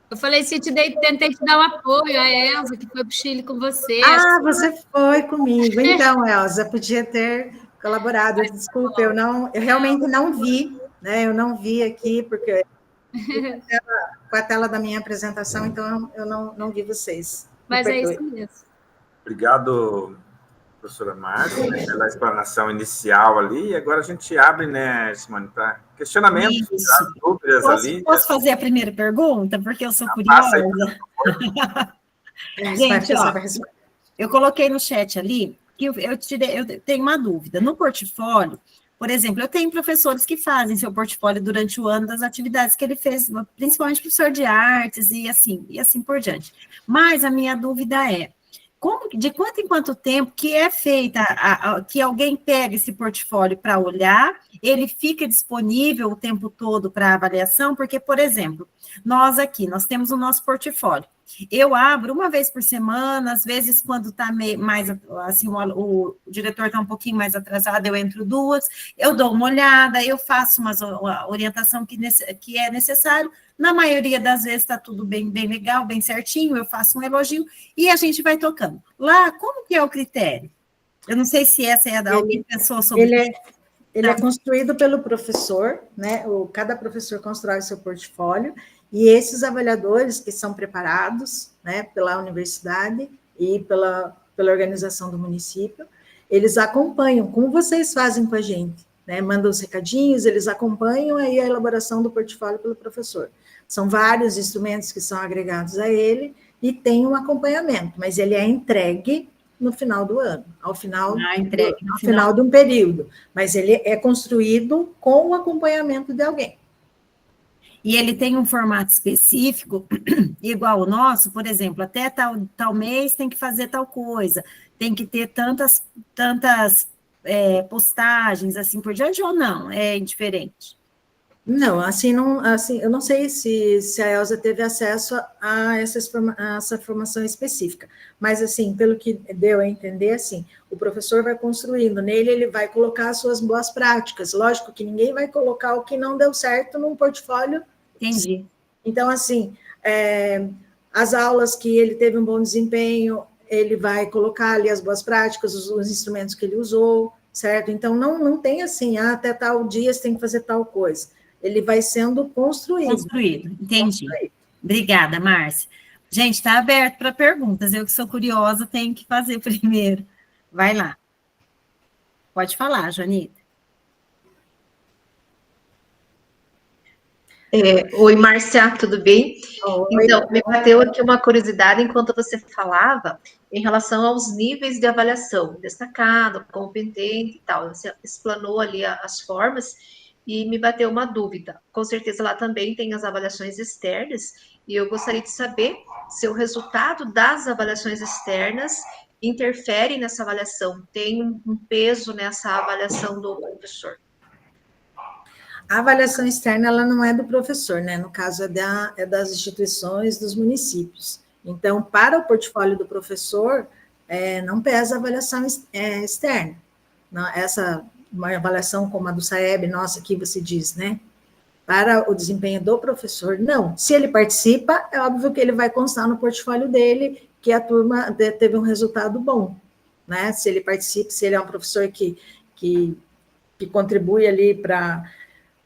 Eu falei, tentei te dar um apoio, a Elza, que foi para o Chile com você. Ah, você foi comigo. Então, Elza, podia ter colaborado. Desculpa, eu realmente não vi, né? Eu não vi aqui, porque com a tela da minha apresentação, então eu não vi vocês. Mas é isso mesmo. Obrigado, professora Márcia, pela explanação inicial ali. E agora a gente abre, né, Simone, para questionamentos, dúvidas ali. Posso fazer a primeira pergunta? Porque eu sou curiosa. Gente, ó, eu coloquei no chat ali que eu tenho uma dúvida. No portfólio, por exemplo, eu tenho professores que fazem seu portfólio durante o ano das atividades que ele fez, principalmente professor de artes e assim por diante. Mas a minha dúvida é, de quanto em quanto tempo que é feita, que alguém pega esse portfólio para olhar, ele fica disponível o tempo todo para avaliação? Porque, por exemplo, nós temos o nosso portfólio. Eu abro uma vez por semana, às vezes quando está mais, assim, o diretor está um pouquinho mais atrasado, eu entro 2, eu dou uma olhada, eu faço uma orientação que é necessário. Na maioria das vezes está tudo bem legal, bem certinho, eu faço um elogio e a gente vai tocando. Lá, como que é o critério? Eu não sei se essa é a da alguém pensou sobre isso. Ele é construído pelo professor, né? Cada professor constrói seu portfólio, e esses avaliadores que são preparados, né, pela universidade e pela organização do município, eles acompanham, como vocês fazem com a gente, né? Mandam os recadinhos, eles acompanham aí a elaboração do portfólio pelo professor. São vários instrumentos que são agregados a ele e tem um acompanhamento, mas ele é entregue no final do ano, ao final de um período, mas ele é construído com o acompanhamento de alguém. E ele tem um formato específico, igual o nosso, por exemplo, até tal mês tem que fazer tal coisa, tem que ter tantas postagens, assim por diante, ou não? É indiferente? Não, eu não sei se a Elza teve acesso a essa formação específica, mas, assim, pelo que deu a entender, assim, o professor vai construindo, nele ele vai colocar as suas boas práticas, lógico que ninguém vai colocar o que não deu certo num portfólio. Entendi. Então, assim, as aulas que ele teve um bom desempenho, ele vai colocar ali as boas práticas, os instrumentos que ele usou, certo? Então, não tem assim, até tal dia você tem que fazer tal coisa. Ele vai sendo construído. Entendi. Obrigada, Márcia. Gente, está aberto para perguntas. Eu que sou curiosa, tenho que fazer primeiro. Vai lá. Pode falar, Joanita. Oi, Márcia, tudo bem? Oi. Então, me bateu aqui uma curiosidade enquanto você falava em relação aos níveis de avaliação, destacado, competente e tal. Você explanou ali as formas e me bateu uma dúvida. Com certeza lá também tem as avaliações externas e eu gostaria de saber se o resultado das avaliações externas interfere nessa avaliação, tem um peso nessa avaliação do professor? A avaliação externa, ela não é do professor, né? No caso, é das instituições, dos municípios. Então, para o portfólio do professor, não pesa a avaliação externa. Não, uma avaliação como a do SAEB, nossa, que você diz, né? Para o desempenho do professor, não. Se ele participa, é óbvio que ele vai constar no portfólio dele que a turma teve um resultado bom, né? Se ele participa, se ele é um professor que contribui ali para...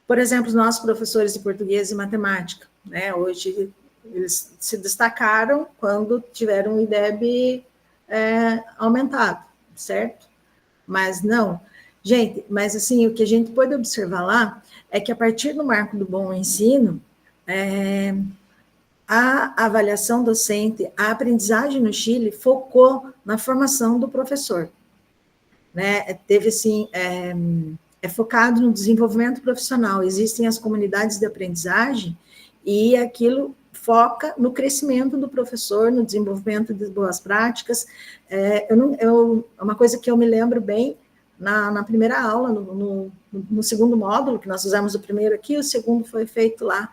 Por exemplo, os nossos professores de português e matemática, né? Hoje, eles se destacaram quando tiveram um IDEB aumentado, certo? Mas não. Gente, mas assim, o que a gente pode observar lá é que a partir do marco do bom ensino, a avaliação docente, a aprendizagem no Chile focou na formação do professor, né? Teve, assim, focado no desenvolvimento profissional, existem as comunidades de aprendizagem e aquilo foca no crescimento do professor, no desenvolvimento de boas práticas. Uma coisa que eu me lembro bem, na primeira aula, no segundo módulo, que nós usamos o primeiro aqui, o segundo foi feito lá.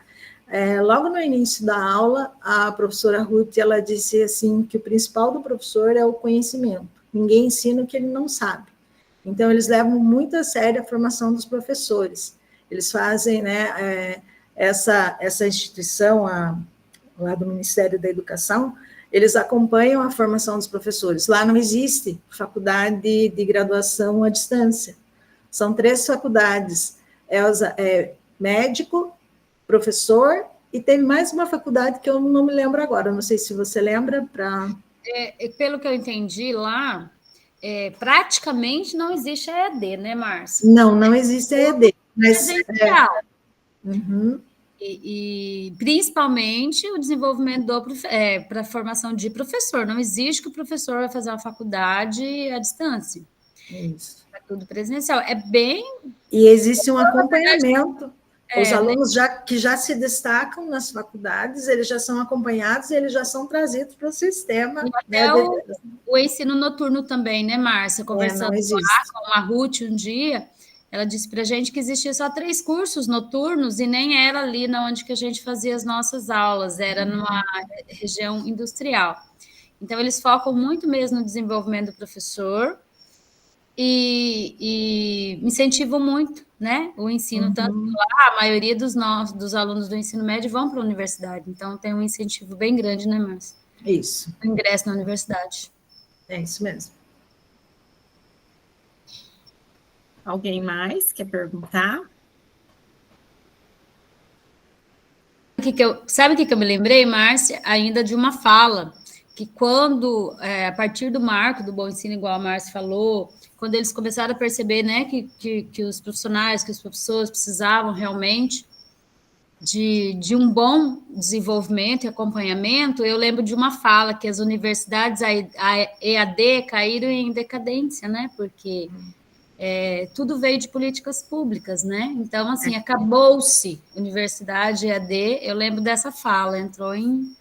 Logo no início da aula, a professora Ruth, ela disse assim, que o principal do professor é o conhecimento. Ninguém ensina o que ele não sabe. Então, eles levam muito a sério a formação dos professores. Eles fazem, né, essa instituição, lá do Ministério da Educação, eles acompanham a formação dos professores. Lá não existe faculdade de graduação à distância. São 3 faculdades. Médico, professor, e tem mais uma faculdade que eu não me lembro agora. Não sei se você lembra. Pelo que eu entendi lá, praticamente não existe EAD, né, Márcia? Não existe EAD. Mas, uhum. E principalmente o desenvolvimento para a formação de professor. Não existe que o professor vai fazer uma faculdade à distância. Isso. É tudo presencial. E existe um acompanhamento. Os alunos que já se destacam nas faculdades, eles já são acompanhados e eles já são trazidos para o sistema. Né, o ensino noturno também, né, Márcia? Conversando lá com a Ruth um dia, ela disse para a gente que existia só 3 cursos noturnos e nem era ali onde que a gente fazia as nossas aulas, era numa região industrial. Então, eles focam muito mesmo no desenvolvimento do professor e incentivam muito, né, o ensino, tanto lá, a maioria dos alunos do ensino médio vão para a universidade, então tem um incentivo bem grande, né, Márcia? Isso. O ingresso na universidade. É isso mesmo. Alguém mais quer perguntar? Sabe o que eu me lembrei, Márcia? Ainda de uma fala, que quando, a partir do marco do bom ensino, igual a Márcia falou, quando eles começaram a perceber, né, que os profissionais, que os professores precisavam realmente de um bom desenvolvimento e acompanhamento, eu lembro de uma fala que as universidades, a EAD, caíram em decadência, né, porque tudo veio de políticas públicas, né, então, assim, acabou-se universidade EAD, eu lembro dessa fala, entrou em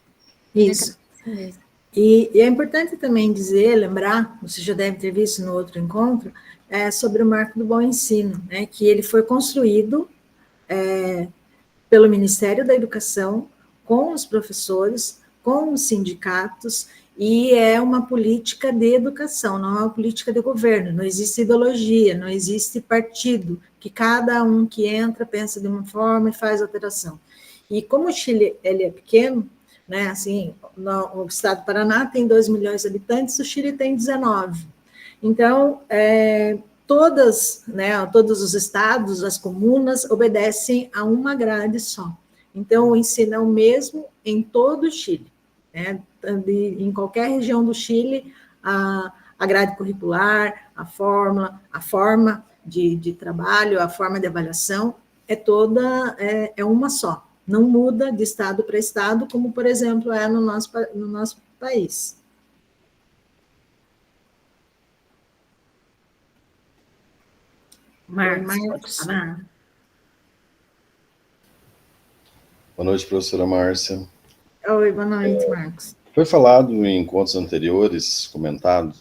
decadência mesmo. E é importante também lembrar, você já deve ter visto no outro encontro, sobre o marco do bom ensino, né, que ele foi construído pelo Ministério da Educação, com os professores, com os sindicatos, e é uma política de educação, não é uma política de governo, não existe ideologia, não existe partido, que cada um que entra pensa de uma forma e faz alteração. E como o Chile ele é pequeno, né, assim, o estado do Paraná tem 2 milhões de habitantes, o Chile tem 19. Então, todos os estados, as comunas, obedecem a uma grade só. Então, o ensino é o mesmo em todo o Chile, né? Em qualquer região do Chile, a grade curricular, a forma de trabalho, a forma de avaliação, é uma só. Não muda de estado para estado, como, por exemplo, no nosso país. Marcos. Boa noite, professora Márcia. Oi, boa noite, Marcos. Foi falado em encontros anteriores, comentado,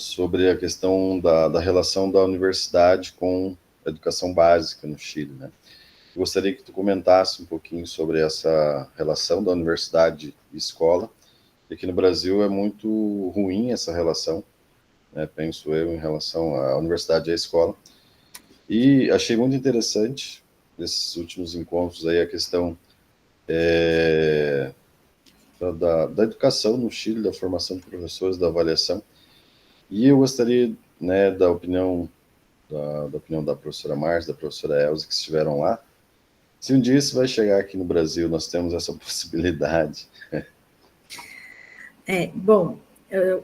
sobre a questão da relação da universidade com a educação básica no Chile, né? Eu gostaria que tu comentasse um pouquinho sobre essa relação da universidade e escola. Aqui no Brasil é muito ruim essa relação, né, penso eu, em relação à universidade e à escola. E achei muito interessante, nesses últimos encontros, aí, a questão da educação no Chile, da formação de professores, da avaliação. E eu gostaria, né, da opinião da professora Márcia, da professora Elza, que estiveram lá, se um dia isso vai chegar aqui no Brasil, nós temos essa possibilidade. Bom, eu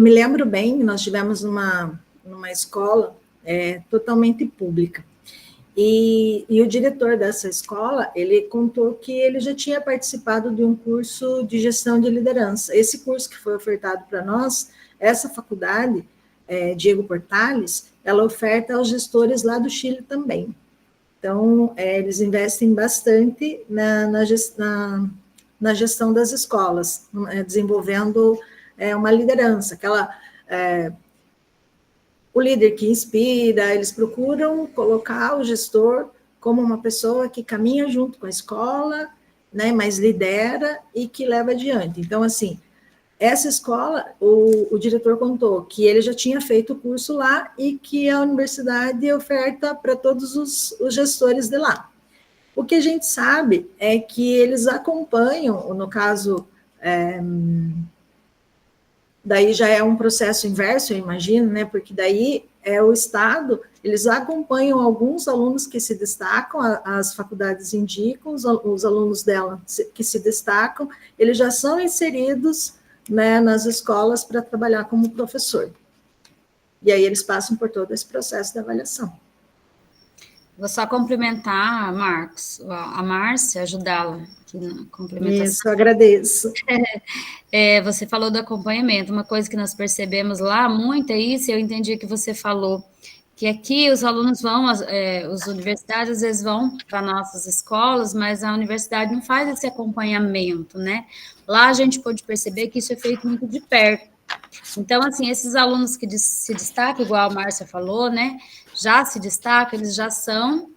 me lembro bem, nós tivemos numa escola totalmente pública, e o diretor dessa escola, ele contou que ele já tinha participado de um curso de gestão de liderança. Esse curso que foi ofertado para nós, essa faculdade, Diego Portales, ela oferta aos gestores lá do Chile também. Então, eles investem bastante na gestão das escolas, desenvolvendo uma liderança, o líder que inspira. Eles procuram colocar o gestor como uma pessoa que caminha junto com a escola, né, mas lidera e que leva adiante. Então, assim, essa escola, o diretor contou que ele já tinha feito o curso lá e que a universidade oferta para todos os gestores de lá. O que a gente sabe é que eles acompanham, no caso, daí já é um processo inverso, eu imagino, né? Porque daí o Estado, eles acompanham alguns alunos que se destacam, as faculdades indicam, os alunos dela que se destacam, eles já são inseridos, né, nas escolas para trabalhar como professor. E aí eles passam por todo esse processo de avaliação. Vou só cumprimentar, Marcos, a Márcia, ajudá-la aqui na complementação. Isso, agradeço. Você falou do acompanhamento, uma coisa que nós percebemos lá muito é isso, eu entendi que você falou, que aqui os alunos vão, os universitários às vezes vão para nossas escolas, mas a universidade não faz esse acompanhamento, né? Lá a gente pôde perceber que isso é feito muito de perto. Então, assim, esses alunos que se destacam, igual a Márcia falou, né, já se destacam, eles já são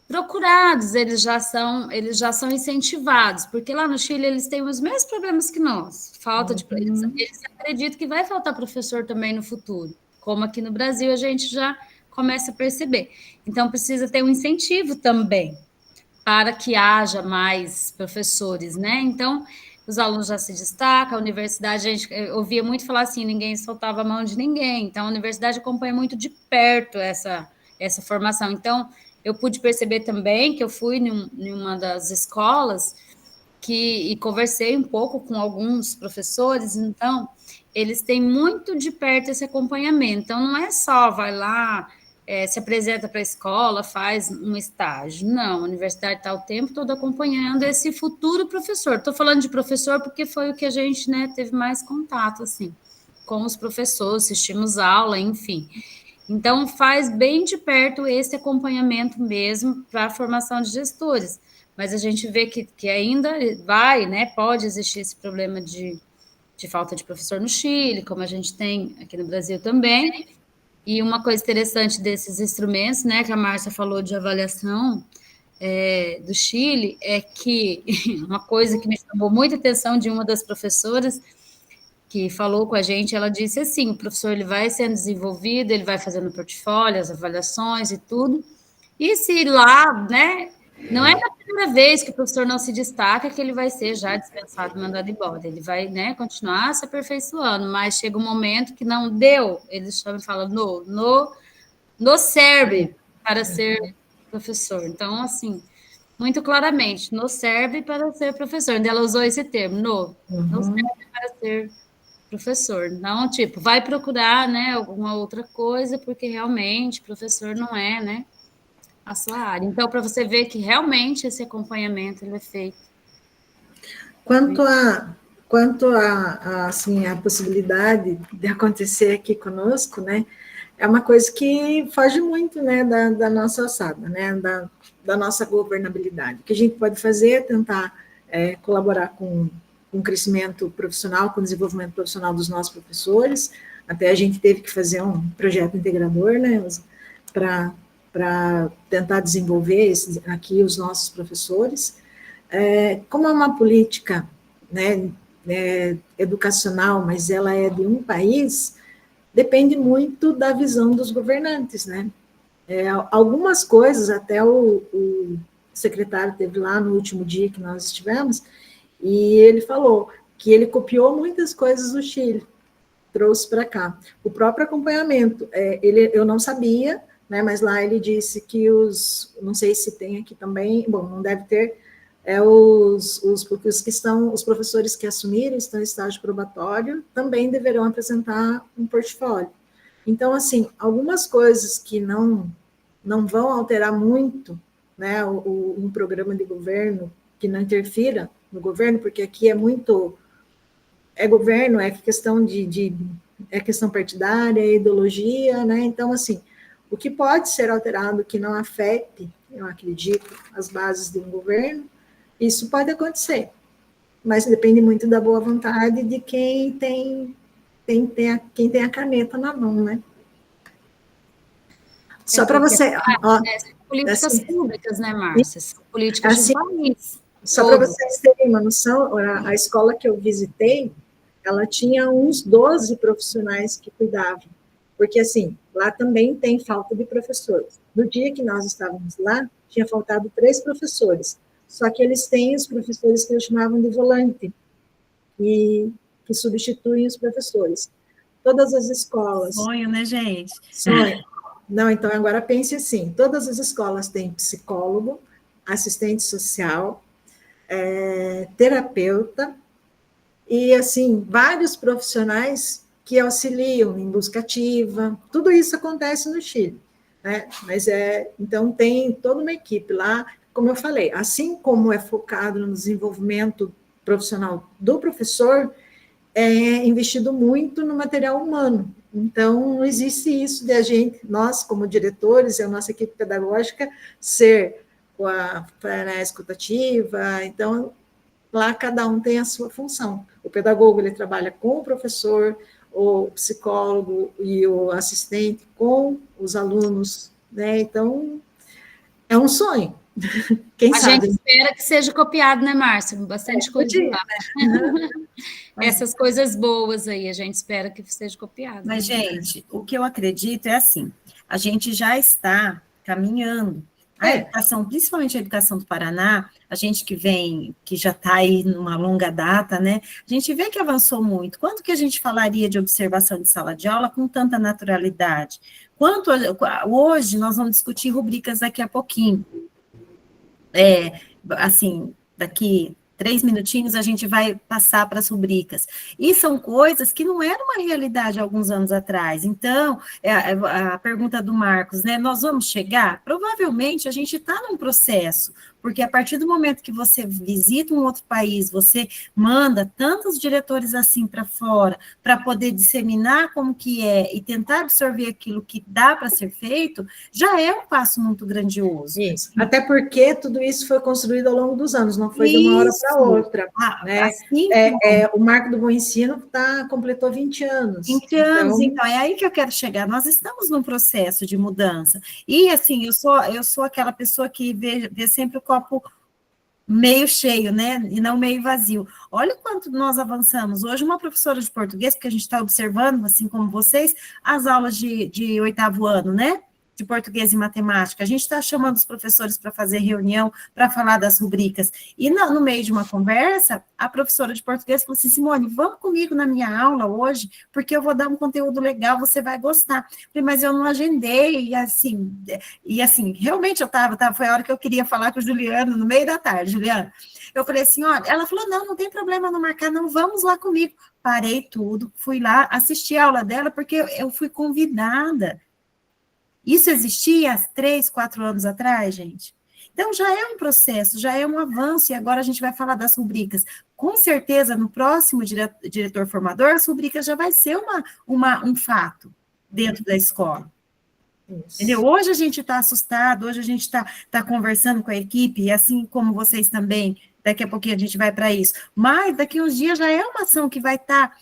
procurados, eles já são incentivados, porque lá no Chile eles têm os mesmos problemas que nós, falta de... Eles acreditam que vai faltar professor também no futuro, como aqui no Brasil a gente já começa a perceber. Então, precisa ter um incentivo também, para que haja mais professores, né? Então, os alunos já se destacam, a universidade, a gente ouvia muito falar assim, ninguém soltava a mão de ninguém, então a universidade acompanha muito de perto essa formação. Então, eu pude perceber também que eu fui em uma das escolas e conversei um pouco com alguns professores, então, eles têm muito de perto esse acompanhamento, então não é só vai lá, se apresenta para a escola, faz um estágio. Não, a universidade está o tempo todo acompanhando esse futuro professor. Estou falando de professor porque foi o que a gente, né, teve mais contato, assim, com os professores, assistimos aula, enfim. Então, faz bem de perto esse acompanhamento mesmo para a formação de gestores. Mas a gente vê que ainda vai, né, pode existir esse problema de falta de professor no Chile, como a gente tem aqui no Brasil também. E uma coisa interessante desses instrumentos, né, que a Márcia falou de avaliação do Chile, é que uma coisa que me chamou muita atenção de uma das professoras que falou com a gente, ela disse assim, o professor ele vai sendo desenvolvido, ele vai fazendo portfólio, as avaliações e tudo, e se lá, né, não é a primeira vez que o professor não se destaca que ele vai ser já dispensado, mandado embora. Ele vai, né, continuar se aperfeiçoando, mas chega um momento que não deu, eles chamam e falam, não serve para ser professor. Então, assim, muito claramente, não serve para ser professor. Ela usou esse termo, não serve para ser professor. Não, tipo, vai procurar, né, alguma outra coisa, porque realmente professor não é, né, a sua área. Então, para você ver que realmente esse acompanhamento ele é feito. Quanto a assim, a possibilidade de acontecer aqui conosco, né, é uma coisa que foge muito, né, da nossa alçada, né, da nossa governabilidade. O que a gente pode fazer é tentar colaborar com com crescimento profissional, com desenvolvimento profissional dos nossos professores. Até a gente teve que fazer um projeto integrador, né, para tentar desenvolver aqui os nossos professores. Como é uma política, né, educacional, mas ela é de um país, depende muito da visão dos governantes, né? Algumas coisas, até o secretário teve lá no último dia que nós estivemos, e ele falou que ele copiou muitas coisas do Chile, trouxe para cá. O próprio acompanhamento, eu não sabia, né, mas lá ele disse que não sei se tem aqui também, bom, não deve ter, porque os professores que assumiram, estão em estágio probatório, também deverão apresentar um portfólio. Então, assim, algumas coisas que não vão alterar muito, né, um programa de governo que não interfira no governo, porque aqui é governo, é questão é questão partidária, é ideologia, né, então, assim, o que pode ser alterado que não afete, eu acredito, as bases de um governo, isso pode acontecer, mas depende muito da boa vontade de quem tem a caneta na mão, né. Só para você... políticas assim, públicas, né, Márcia? Políticas assim, de país. Só para vocês terem uma noção, a escola que eu visitei, ela tinha uns 12 profissionais que cuidavam, porque, assim, lá também tem falta de professores. No dia que nós estávamos lá, tinha faltado 3 professores, só que eles têm os professores que eles chamavam de volante, que substituem os professores. Todas as escolas... Sonho, né, gente? Sonho. Não, então, agora pense assim, todas as escolas têm psicólogo, assistente social, terapeuta, e, assim, vários profissionais que auxiliam em busca ativa, tudo isso acontece no Chile, né? Mas então tem toda uma equipe lá, como eu falei, assim como é focado no desenvolvimento profissional do professor, é investido muito no material humano. Então, não existe isso de nós, como diretores, a nossa equipe pedagógica, ser a escutativa. Então, lá cada um tem a sua função. O pedagogo, ele trabalha com o professor, o psicólogo e o assistente com os alunos, né? Então, é um sonho. Quem sabe? A gente espera que seja copiado, né, Márcia? Bastante coisa lá. Essas coisas boas aí, a gente espera que seja copiado. Mas, gente, o que eu acredito é assim, a gente já está caminhando. A educação, principalmente a educação do Paraná, a gente que já está aí numa longa data, né? A gente vê que avançou muito. Quanto que a gente falaria de observação de sala de aula com tanta naturalidade? Hoje nós vamos discutir rubricas daqui a pouquinho. Assim, daqui 3 minutinhos a gente vai passar para as rubricas. E são coisas que não eram uma realidade há alguns anos atrás. Então, a pergunta do Marcos, né? Nós vamos chegar? Provavelmente a gente está num processo, porque a partir do momento que você visita um outro país, você manda tantos diretores assim para fora, para poder disseminar como que é e tentar absorver aquilo que dá para ser feito, já é um passo muito grandioso. Isso. Até porque tudo isso foi construído ao longo dos anos, não foi de uma hora para outra. Né? Assim, o Marco do Bom Ensino completou 20 anos. 20 anos, então é aí que eu quero chegar. Nós estamos num processo de mudança. E, assim, eu sou aquela pessoa que vê sempre o copo meio cheio, né, e não meio vazio. Olha o quanto nós avançamos. Hoje, uma professora de português, porque a gente está observando, assim como vocês, as aulas de 8º ano, né, de português e matemática. A gente está chamando os professores para fazer reunião, para falar das rubricas. E no meio de uma conversa, a professora de português falou assim, Simone, vamos comigo na minha aula hoje, porque eu vou dar um conteúdo legal, você vai gostar. Eu falei, mas eu não agendei, e assim, realmente eu estava, foi a hora que eu queria falar com o Juliano, no meio da tarde, Juliano. Eu falei assim, olha, ela falou, não tem problema não marcar, não, vamos lá comigo. Parei tudo, fui lá, assisti a aula dela, porque eu fui convidada. Isso existia há 3, 4 anos atrás, gente? Então, já é um processo, já é um avanço, e agora a gente vai falar das rubricas. Com certeza, no próximo diretor formador, as rubricas já vai ser um fato dentro da escola. Entendeu? Hoje a gente está assustado, hoje a gente está conversando com a equipe, e assim como vocês também daqui a pouquinho a gente vai para isso, mas daqui uns dias já é uma ação que vai estar,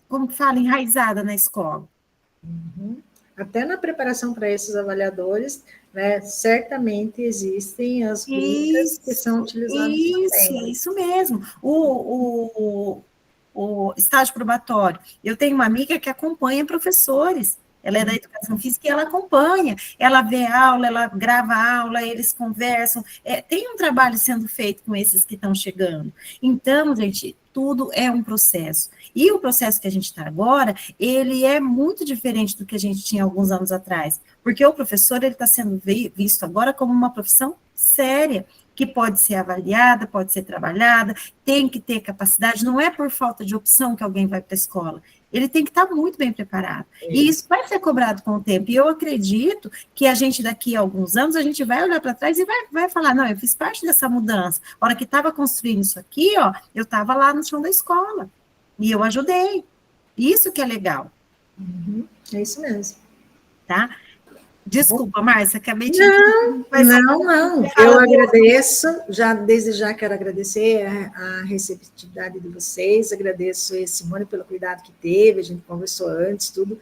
como que fala, enraizada na escola. Uhum. Até na preparação para esses avaliadores, né, certamente existem as brincas que são utilizadas também. Isso mesmo. O estágio probatório. Eu tenho uma amiga que acompanha professores, ela é da educação física e ela acompanha, ela vê aula, ela grava aula, eles conversam, tem um trabalho sendo feito com esses que estão chegando. Então, gente, tudo é um processo. E o processo que a gente está agora, ele é muito diferente do que a gente tinha alguns anos atrás, porque o professor, ele está sendo visto agora como uma profissão séria, que pode ser avaliada, pode ser trabalhada, tem que ter capacidade, não é por falta de opção que alguém vai para a escola, ele tem que estar muito bem preparado. E isso vai ser cobrado com o tempo. E eu acredito que a gente, daqui a alguns anos, a gente vai olhar para trás e vai falar, não, eu fiz parte dessa mudança. A hora que estava construindo isso aqui, ó, eu estava lá no chão da escola. E eu ajudei. Isso que é legal. Uhum, é isso mesmo. Tá? Desculpa, Márcia, acabei de... Não. Eu agradeço, desde já quero agradecer a receptividade de vocês, agradeço a Simone pelo cuidado que teve, a gente conversou antes, tudo.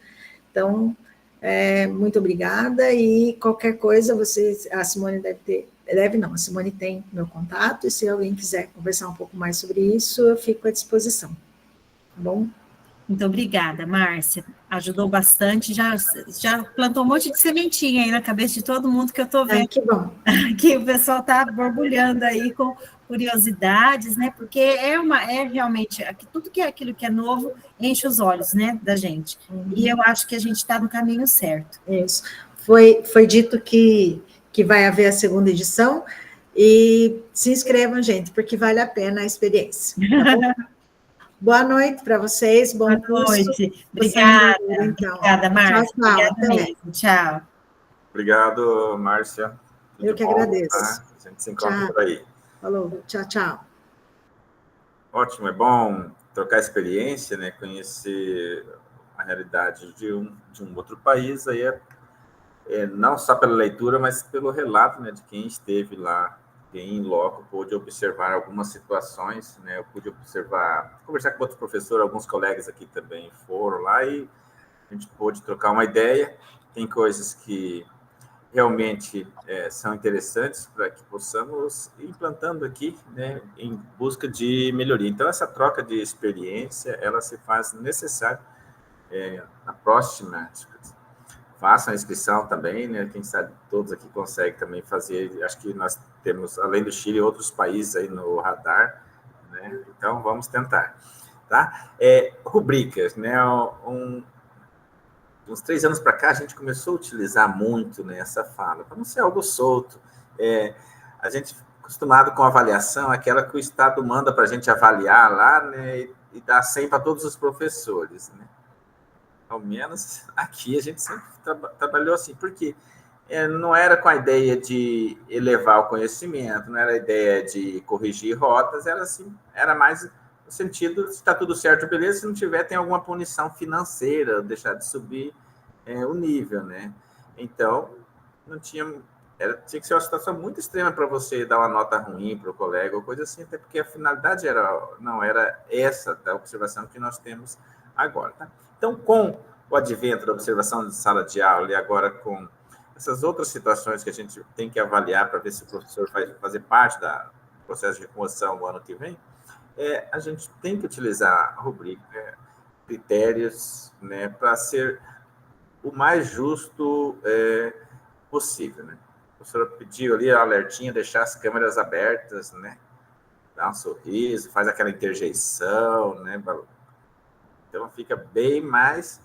Então, muito obrigada, e qualquer coisa, a Simone a Simone tem meu contato, e se alguém quiser conversar um pouco mais sobre isso, eu fico à disposição. Tá bom? Muito obrigada, Márcia. Ajudou bastante, já plantou um monte de sementinha aí na cabeça de todo mundo, que eu estou vendo. Que bom. Que o pessoal está borbulhando aí com curiosidades, né? Porque é realmente, tudo que é aquilo que é novo enche os olhos, né, da gente. E eu acho que a gente está no caminho certo. Isso. Foi dito que vai haver a segunda edição, e se inscrevam, gente, porque vale a pena a experiência. Tá bom? Boa noite para vocês, bom Boa noite. Curso. Obrigada, então. Obrigada, Márcia. Tchau, Obrigada mesmo. Tchau. Obrigado, Márcia. Tudo Eu que bom, agradeço. Tá? A gente se encontra por aí. Falou, tchau. Ótimo, é bom trocar experiência, né? Conhecer a realidade de um outro país, aí não só pela leitura, mas pelo relato, né, de quem esteve lá, quem em loco pôde observar algumas situações, né? Eu pude conversar com outros professores, alguns colegas aqui também foram lá, e a gente pôde trocar uma ideia. Tem coisas que realmente são interessantes para que possamos ir implantando aqui, né, em busca de melhoria. Então, essa troca de experiência, ela se faz necessária na próxima. Façam a inscrição também, né? Quem sabe todos aqui conseguem também fazer. Acho que nós temos, além do Chile, outros países aí no radar, né? Então, vamos tentar. Tá? Rubricas, né? Uns 3 anos para cá, a gente começou a utilizar muito, né, essa fala, para não ser algo solto. A gente, acostumado com avaliação, aquela que o Estado manda para a gente avaliar lá, né, e dá 100 para todos os professores, né? Ao menos aqui a gente sempre trabalhou assim, porque não era com a ideia de elevar o conhecimento, não era a ideia de corrigir rotas, era mais no sentido, se está tudo certo, beleza, se não tiver, tem alguma punição financeira, deixar de subir o nível, né? Então, tinha que ser uma situação muito extrema para você dar uma nota ruim para o colega, ou coisa assim, até porque a finalidade não era essa da observação que nós temos agora, tá? Então, com o advento da observação de sala de aula, e agora com essas outras situações que a gente tem que avaliar para ver se o professor vai fazer parte do processo de remoção no ano que vem, a gente tem que utilizar a rubrica, critérios, né, para ser o mais justo possível, né? A professora pediu ali a alertinha, deixar as câmeras abertas, né? Dá um sorriso, faz aquela interjeição, né? Então, fica bem mais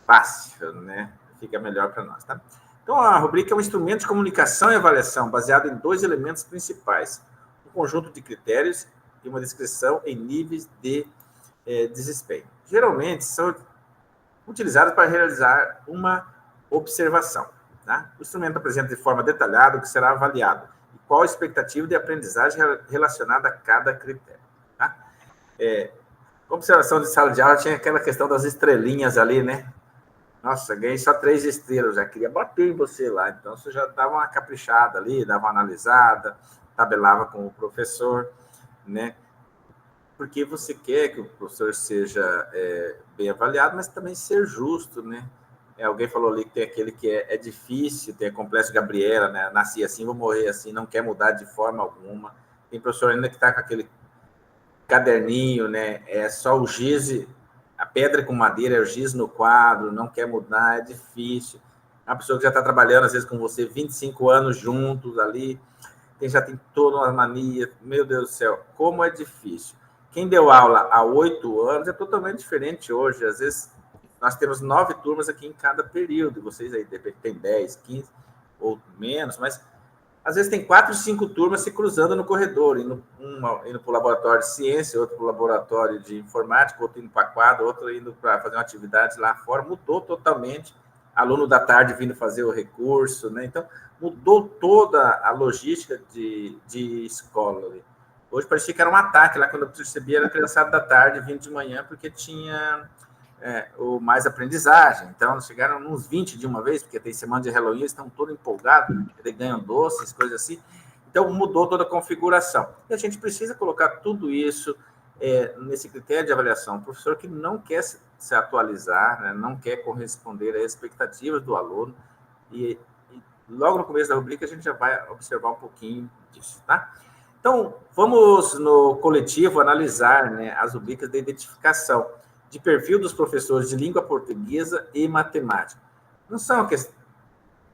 fácil, né? Fica melhor para nós, tá? Então, a rubrica é um instrumento de comunicação e avaliação baseado em 2 elementos principais: um conjunto de critérios e uma descrição em níveis de desempenho. Geralmente, são utilizados para realizar uma observação, tá? O instrumento apresenta de forma detalhada o que será avaliado e qual a expectativa de aprendizagem relacionada a cada critério, tá? Observação de sala de aula tinha aquela questão das estrelinhas ali, né? Nossa, ganhei só 3 estrelas, já queria bater em você lá. Então, você já dava uma caprichada ali, dava uma analisada, tabelava com o professor, né? Porque você quer que o professor seja bem avaliado, mas também ser justo, né? Alguém falou ali que tem aquele que é difícil, tem a complexo de Gabriela, né? Nasci assim, vou morrer assim, não quer mudar de forma alguma. Tem professor ainda que está com aquele caderninho, né? É só o giz, a pedra com madeira, é o giz no quadro, não quer mudar, é difícil. Uma pessoa que já está trabalhando, às vezes, com você 25 anos juntos ali, já tem toda uma mania, meu Deus do céu, como é difícil. Quem deu aula há 8 anos é totalmente diferente hoje. Às vezes, nós temos 9 turmas aqui em cada período, vocês aí, de repente, tem 10, 15 ou menos, mas às vezes tem 4, 5 turmas se cruzando no corredor, indo para o laboratório de ciência, outro para o laboratório de informática, outro indo para a quadra, outro indo para fazer uma atividade lá fora. Mudou totalmente. Aluno da tarde vindo fazer o recurso, né? Então, mudou toda a logística de escola ali. Hoje parecia que era um ataque lá, quando eu percebi, era a criançada da tarde vindo de manhã, porque tinha o mais aprendizagem. Então, chegaram uns 20 de uma vez, porque tem semana de Halloween, eles estão todos empolgados, eles ganham doces, coisas assim. Então, mudou toda a configuração. E a gente precisa colocar tudo isso nesse critério de avaliação. O professor que não quer se atualizar, né, não quer corresponder às expectativas do aluno, e logo no começo da rubrica a gente já vai observar um pouquinho disso, tá? Então, vamos no coletivo analisar, né, as rubricas de identificação de perfil dos professores de língua portuguesa e matemática. Não são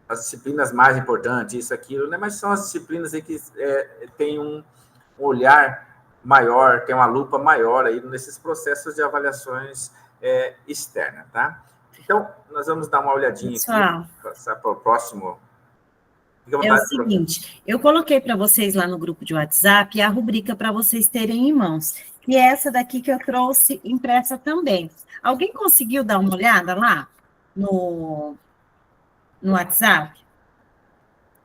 as disciplinas mais importantes, isso, aquilo, né, mas são as disciplinas aí que têm um olhar maior, tem uma lupa maior aí nesses processos de avaliações externas, tá? Então, nós vamos dar uma olhadinha aqui, passar para o próximo. É o seguinte, eu coloquei para vocês lá no grupo de WhatsApp a rubrica para vocês terem em mãos, que é essa daqui que eu trouxe impressa também. Alguém conseguiu dar uma olhada lá no WhatsApp?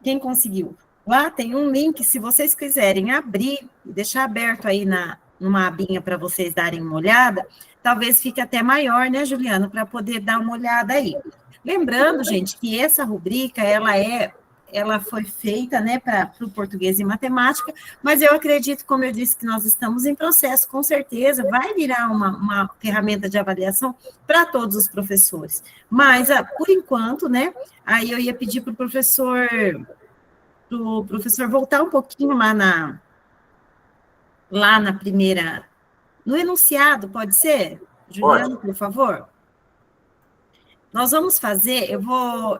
Quem conseguiu? Lá tem um link, se vocês quiserem abrir, deixar aberto aí numa abinha para vocês darem uma olhada, talvez fique até maior, né, Juliana, para poder dar uma olhada aí. Lembrando, gente, que essa rubrica, ela foi feita, né, para o português e matemática, mas eu acredito, como eu disse, que nós estamos em processo, com certeza, vai virar uma ferramenta de avaliação para todos os professores. Mas, por enquanto, né, aí eu ia pedir para o professor voltar um pouquinho lá na primeira, no enunciado, pode ser? Juliano, por favor? Nós vamos fazer, eu vou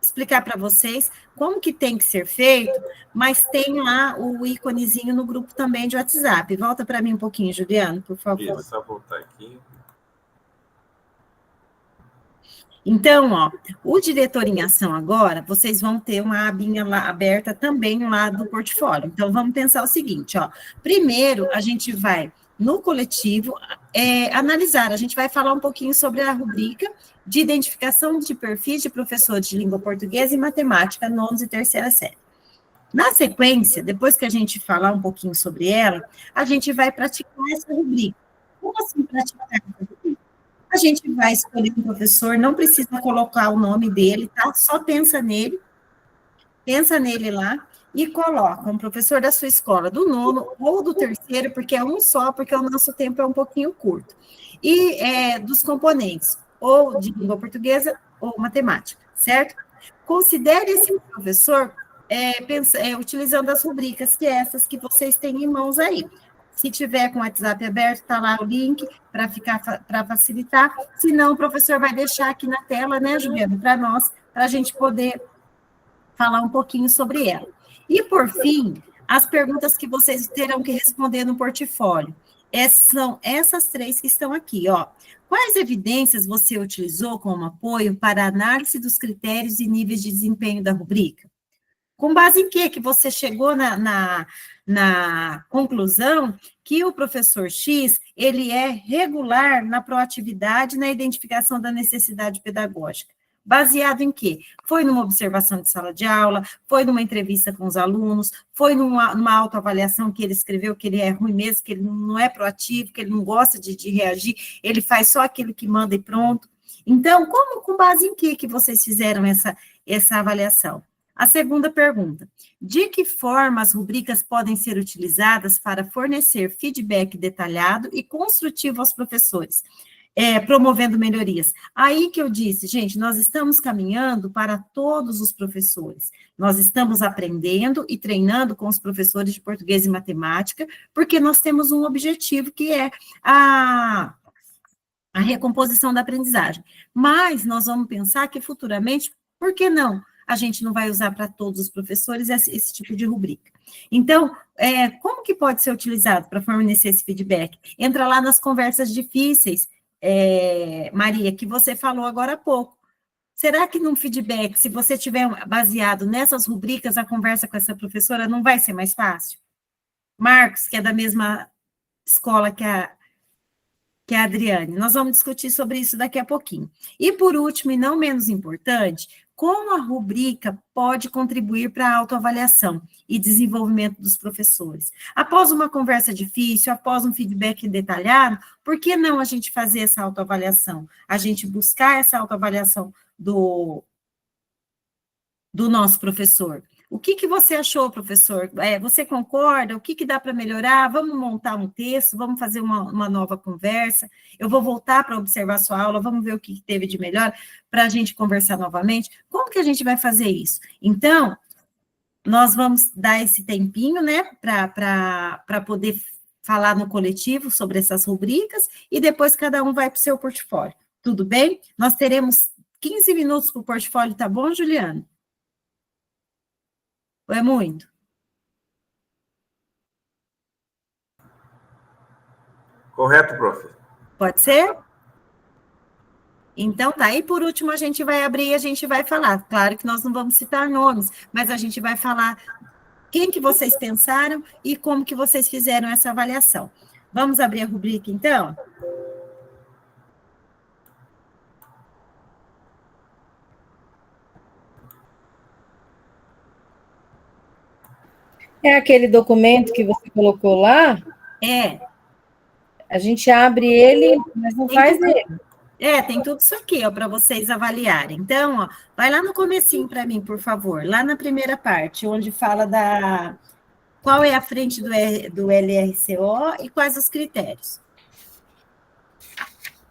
explicar para vocês como que tem que ser feito, mas tem lá o íconezinho no grupo também de WhatsApp. Volta para mim um pouquinho, Juliano, por favor. Isso, só voltar aqui. Então, ó, o diretor em ação agora, vocês vão ter uma abinha lá aberta também lá do portfólio. Então, vamos pensar o seguinte, ó. Primeiro, a gente vai, no coletivo, analisar. A gente vai falar um pouquinho sobre a rubrica de identificação de perfis de professores de língua portuguesa e matemática, nonos e terceira série. Na sequência, depois que a gente falar um pouquinho sobre ela, a gente vai praticar essa rubrica. Como assim praticar essa rubrica? A gente vai escolher um professor, não precisa colocar o nome dele, tá? Só pensa nele lá e coloca um professor da sua escola, do nono ou do terceiro, porque é um só, porque o nosso tempo é um pouquinho curto. E dos componentes, ou de língua portuguesa ou matemática, certo? Considere esse professor utilizando as rubricas, que é essas que vocês têm em mãos aí. Se tiver com o WhatsApp aberto, está lá o link para facilitar. Se não, o professor vai deixar aqui na tela, né, Juliana, para nós, para a gente poder falar um pouquinho sobre ela. E, por fim, as perguntas que vocês terão que responder no portfólio. São essas 3 que estão aqui, ó. Quais evidências você utilizou como apoio para a análise dos critérios e níveis de desempenho da rubrica? Com base em que você chegou na conclusão que o professor X, ele é regular na proatividade, na identificação da necessidade pedagógica? Baseado em quê? Foi numa observação de sala de aula, foi numa entrevista com os alunos, foi numa autoavaliação que ele escreveu que ele é ruim mesmo, que ele não é proativo, que ele não gosta de reagir, ele faz só aquilo que manda e pronto. Então, com base em que vocês fizeram essa avaliação? A segunda pergunta: de que forma as rubricas podem ser utilizadas para fornecer feedback detalhado e construtivo aos professores, promovendo melhorias? Aí que eu disse, gente, nós estamos caminhando para todos os professores. Nós estamos aprendendo e treinando com os professores de português e matemática, porque nós temos um objetivo que é a recomposição da aprendizagem. Mas nós vamos pensar que futuramente, por que não? A gente não vai usar para todos os professores esse tipo de rubrica. Então, como que pode ser utilizado para fornecer esse feedback? Entra lá nas conversas difíceis, Maria, que você falou agora há pouco. Será que num feedback, se você tiver baseado nessas rubricas, a conversa com essa professora não vai ser mais fácil? Marcos, que é da mesma escola que a Adriane, nós vamos discutir sobre isso daqui a pouquinho. E por último, e não menos importante, como a rubrica pode contribuir para a autoavaliação e desenvolvimento dos professores? Após uma conversa difícil, após um feedback detalhado, por que não a gente fazer essa autoavaliação? A gente buscar essa autoavaliação do nosso professor. O que você achou, professor? Você concorda? O que dá para melhorar? Vamos montar um texto, vamos fazer uma nova conversa. Eu vou voltar para observar sua aula, vamos ver o que teve de melhor para a gente conversar novamente. Como que a gente vai fazer isso? Então, nós vamos dar esse tempinho, né, para poder falar no coletivo sobre essas rubricas e depois cada um vai para o seu portfólio. Tudo bem? Nós teremos 15 minutos para o portfólio, tá bom, Juliana? Ou é muito? Correto, prof. Pode ser? Então, tá. E por último, a gente vai abrir e a gente vai falar. Claro que nós não vamos citar nomes, mas a gente vai falar quem que vocês pensaram e como que vocês fizeram essa avaliação. Vamos abrir a rubrica, então? É aquele documento que você colocou lá? A gente abre ele, mas não faz ele. Tem tudo isso aqui, ó, para vocês avaliarem. Então, ó, vai lá no comecinho para mim, por favor. Lá na primeira parte, onde fala qual é a frente do LRCO e quais os critérios.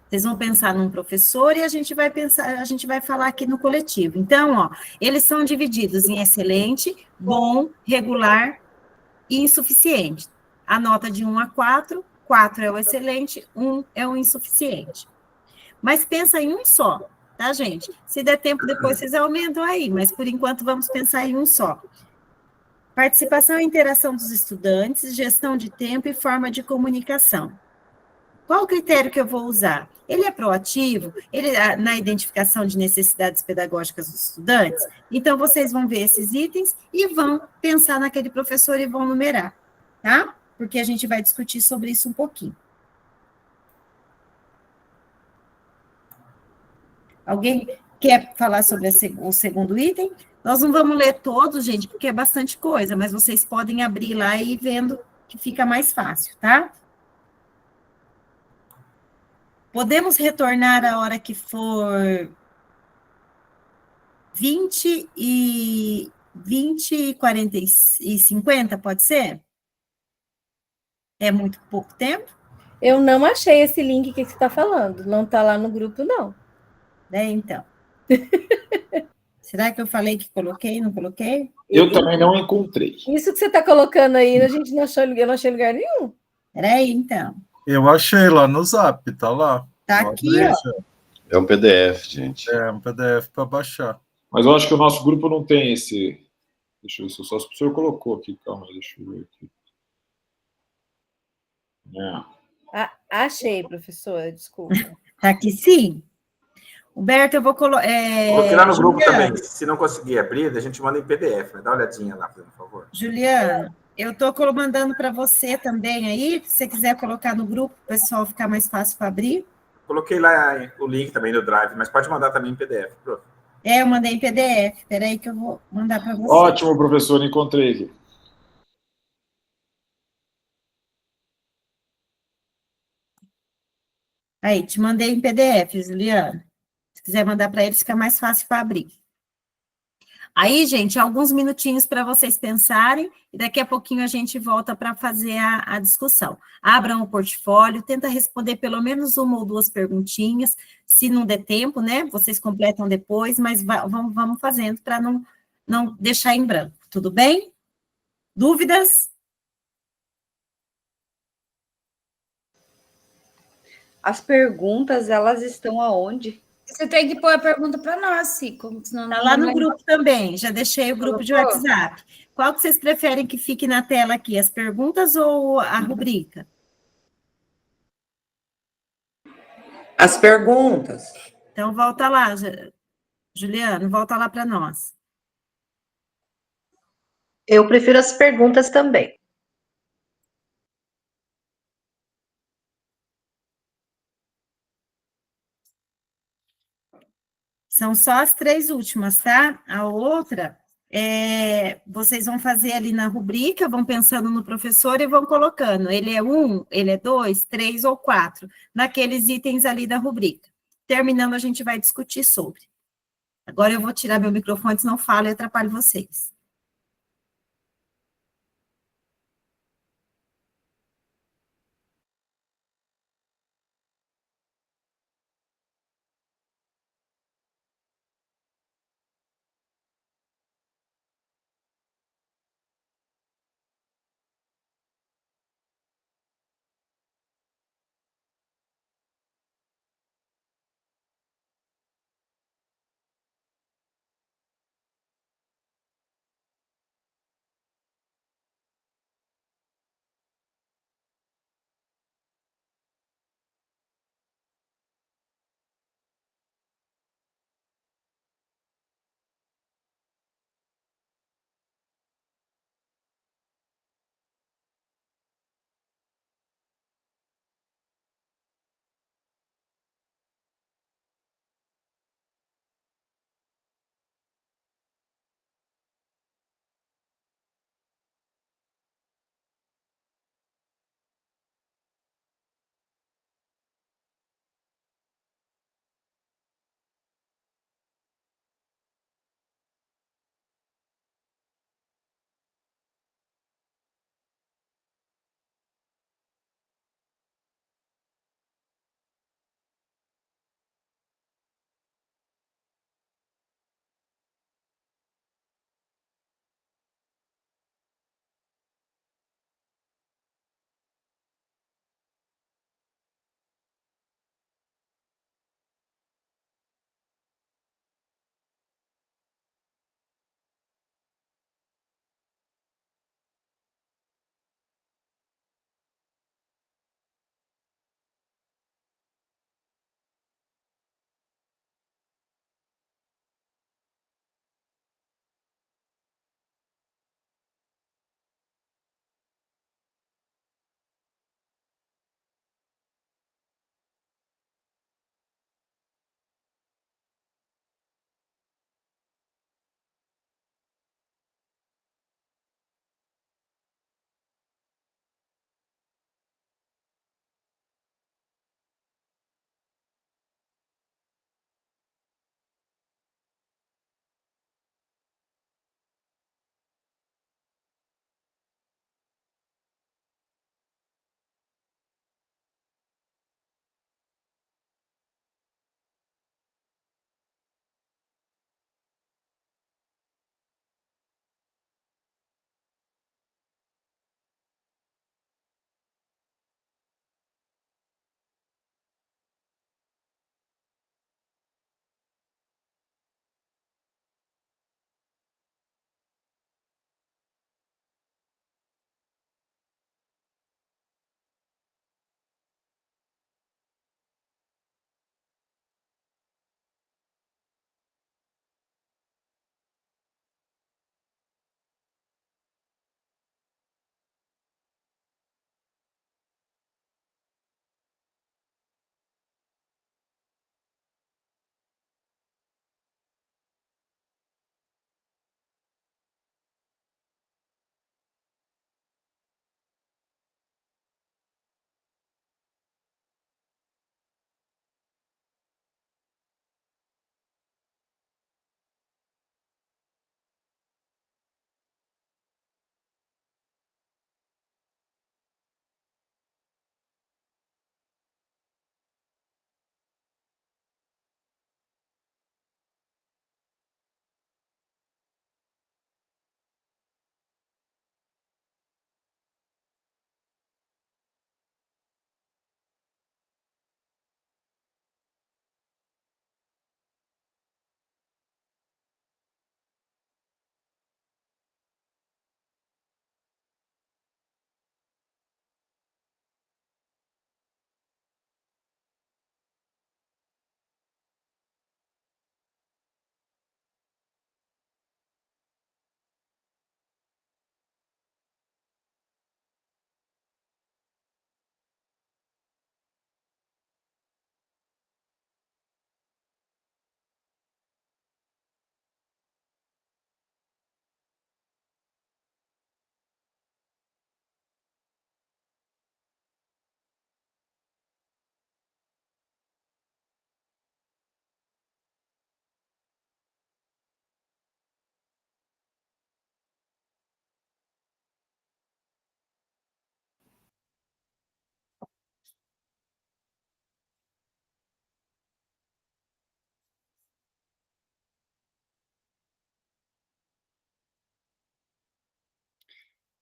Vocês vão pensar num professor e a gente vai falar aqui no coletivo. Então, ó, eles são divididos em excelente, bom, regular e insuficiente. A nota de 1 a 4, 4 é o excelente, 1 é o insuficiente. Mas pensa em um só, tá, gente? Se der tempo, depois vocês aumentam aí, mas por enquanto vamos pensar em um só. Participação e interação dos estudantes, gestão de tempo e forma de comunicação. Qual o critério que eu vou usar? Ele é proativo? Ele na identificação de necessidades pedagógicas dos estudantes? Então, vocês vão ver esses itens e vão pensar naquele professor e vão numerar, tá? Porque a gente vai discutir sobre isso um pouquinho. Alguém quer falar sobre o segundo item? Nós não vamos ler todos, gente, porque é bastante coisa, mas vocês podem abrir lá e ir vendo que fica mais fácil, tá? Podemos retornar a hora que for 20 e 40 e 50, pode ser? É muito pouco tempo? Eu não achei esse link que você está falando. Não está lá no grupo, não. Então. Será que eu falei que coloquei, não coloquei? Eu também não encontrei. Isso que você está colocando aí, eu não achei lugar nenhum. Peraí, então. Eu achei lá no Zap, tá lá. Tá aqui, ó. É um PDF, gente. É um PDF para baixar. Mas eu acho que o nosso grupo não tem esse... Deixa eu ver só se o senhor colocou aqui. Calma, deixa eu ver aqui. Achei, professora, desculpa. Tá aqui sim. Humberto, eu vou colocar... Coloquei lá no grupo também. Se não conseguir abrir, a gente manda em PDF, né? Dá uma olhadinha lá, por favor. Juliana, eu estou mandando para você também aí, se você quiser colocar no grupo, para o pessoal ficar mais fácil para abrir. Coloquei lá o link também no Drive, mas pode mandar também em PDF, prof. Eu mandei em PDF. Espera aí que eu vou mandar para você. Ótimo, professor, encontrei aqui. Aí, te mandei em PDF, Juliana. Se quiser mandar para eles, fica mais fácil para abrir. Aí, gente, alguns minutinhos para vocês pensarem, e daqui a pouquinho a gente volta para fazer a discussão. Abram o portfólio, tenta responder pelo menos uma ou duas perguntinhas, se não der tempo, né? Vocês completam depois, mas vamos fazendo para não deixar em branco, tudo bem? Dúvidas? As perguntas, elas estão aonde? Você tem que pôr a pergunta para nós, Cico. Está lá no grupo também, já deixei o grupo de WhatsApp. Qual que vocês preferem que fique na tela aqui, as perguntas ou a rubrica? As perguntas. Então, volta lá, Juliano, volta lá para nós. Eu prefiro as perguntas também. São só as 3 últimas, tá? A outra, vocês vão fazer ali na rubrica, vão pensando no professor e vão colocando. Ele é 1, ele é 2, 3 ou 4, naqueles itens ali da rubrica. Terminando, a gente vai discutir sobre. Agora eu vou tirar meu microfone, senão falo e atrapalho vocês.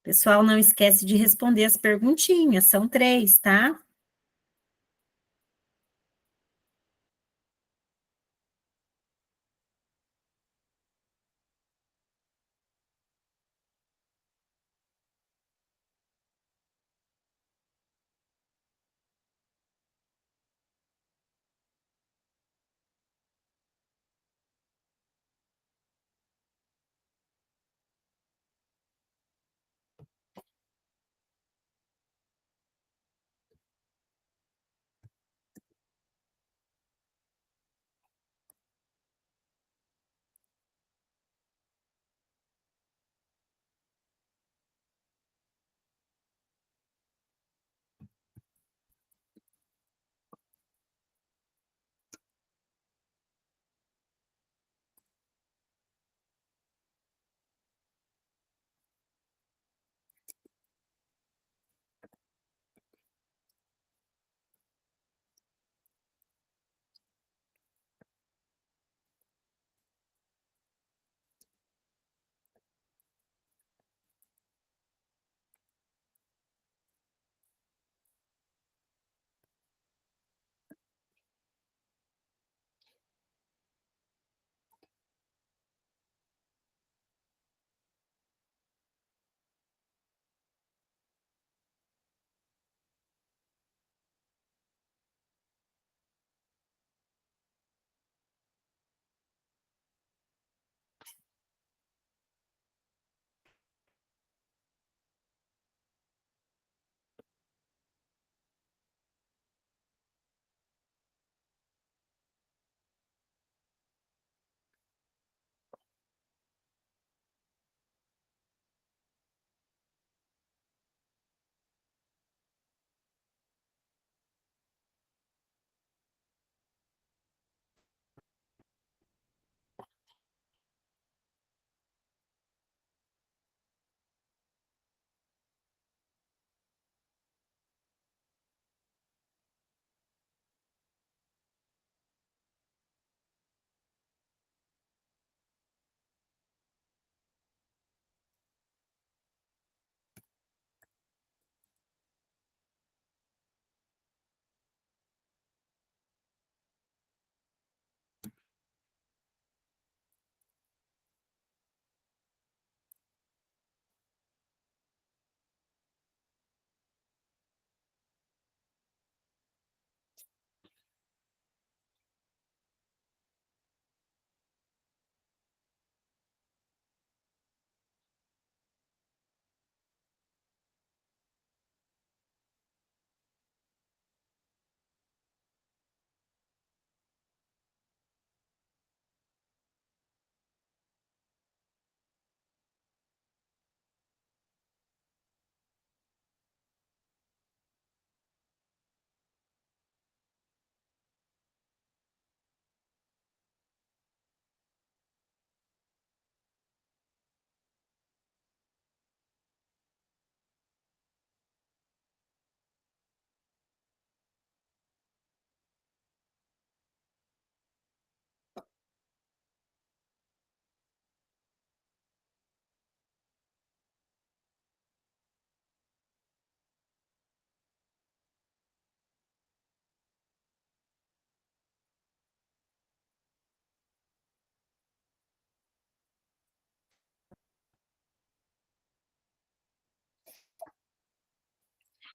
Pessoal, não esquece de responder as perguntinhas, são 3, tá?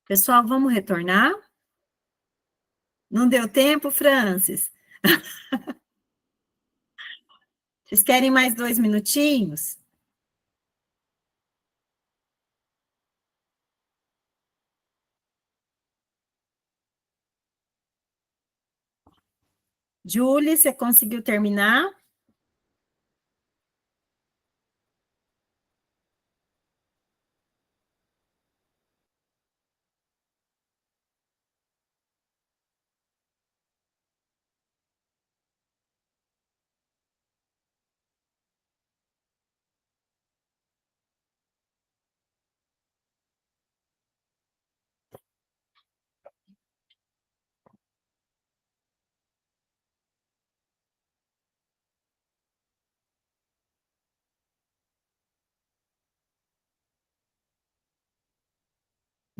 Pessoal, vamos retornar? Não deu tempo, Francis? Vocês querem mais 2 minutinhos? Julie, você conseguiu terminar?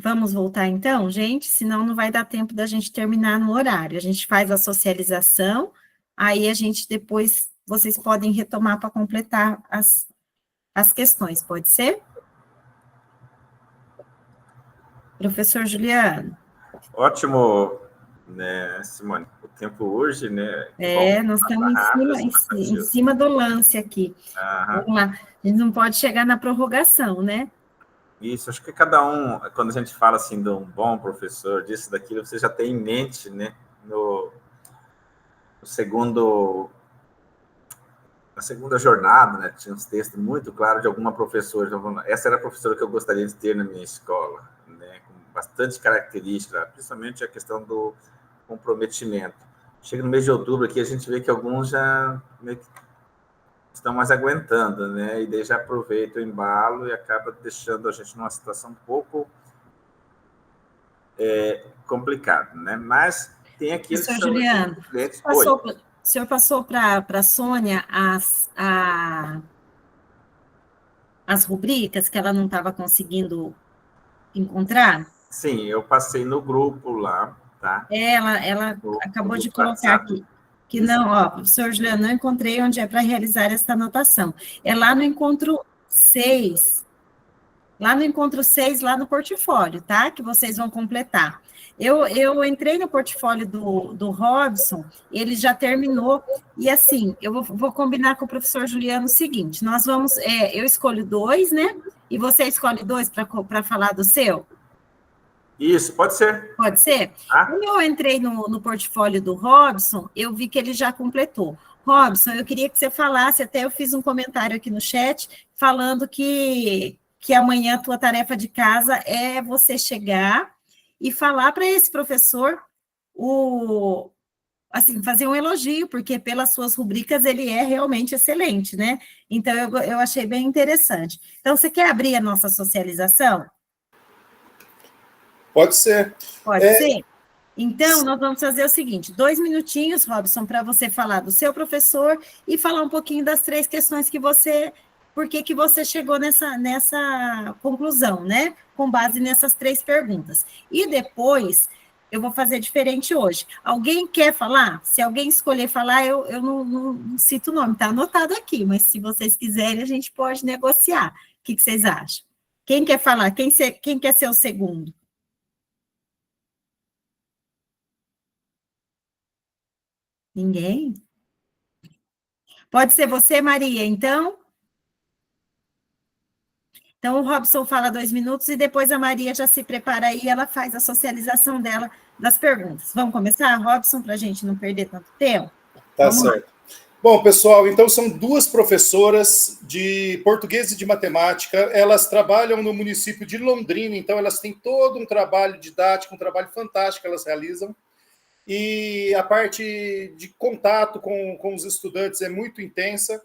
Vamos voltar então, gente? Senão não vai dar tempo da gente terminar no horário. A gente faz a socialização, aí a gente depois, vocês podem retomar para completar as questões, pode ser? Professor Juliano. Ótimo, né, Simone? O tempo hoje, né? Nós estamos em cima do lance aqui. Vamos lá. A gente não pode chegar na prorrogação, né? Isso, acho que cada um, quando a gente fala assim de um bom professor, disso, daquilo, você já tem em mente, né? Na segunda jornada, né? Tinha uns textos muito claros de alguma professora. Essa era a professora que eu gostaria de ter na minha escola, né? Com bastante característica, principalmente a questão do comprometimento. Chega no mês de outubro aqui, a gente vê que alguns já meio que estão mais aguentando, né? E daí já aproveita o embalo e acaba deixando a gente numa situação um pouco complicada, né? Mas tem aqueles que são Juliano, o senhor passou para a Sônia as rubricas que ela não estava conseguindo encontrar? Sim, eu passei no grupo lá, tá? Ela acabou de colocar aqui. Que não, ó, professor Juliano, não encontrei onde é para realizar esta anotação. É lá no encontro 6. Lá no encontro 6, lá no portfólio, tá? Que vocês vão completar. Eu entrei no portfólio do Robson, ele já terminou, e assim, eu vou combinar com o professor Juliano o seguinte, nós vamos, eu escolho 2, né? E você escolhe 2 para falar do seu? Isso, pode ser. Pode ser? Quando eu entrei no portfólio do Robson, eu vi que ele já completou. Robson, eu queria que você falasse, até eu fiz um comentário aqui no chat, falando que amanhã a tua tarefa de casa é você chegar e falar para esse professor, assim, fazer um elogio, porque pelas suas rubricas ele é realmente excelente, né? Então, eu achei bem interessante. Então, você quer abrir a nossa socialização? Pode ser. Pode ser? Então, nós vamos fazer o seguinte, 2 minutinhos, Robson, para você falar do seu professor e falar um pouquinho das 3 questões que você... Por que você chegou nessa conclusão, né? Com base nessas 3 perguntas. E depois, eu vou fazer diferente hoje. Alguém quer falar? Se alguém escolher falar, eu não cito o nome, está anotado aqui, mas se vocês quiserem, a gente pode negociar. O que vocês acham? Quem quer falar? Quem quer ser o segundo? Ninguém? Pode ser você, Maria, então? Então, o Robson fala 2 minutos e depois a Maria já se prepara aí, ela faz a socialização dela das perguntas. Vamos começar, Robson, para a gente não perder tanto tempo? Tá certo. Bom, pessoal, então são 2 professoras de português e de matemática, elas trabalham no município de Londrina, então elas têm todo um trabalho didático, um trabalho fantástico que elas realizam, e a parte de contato com os estudantes é muito intensa.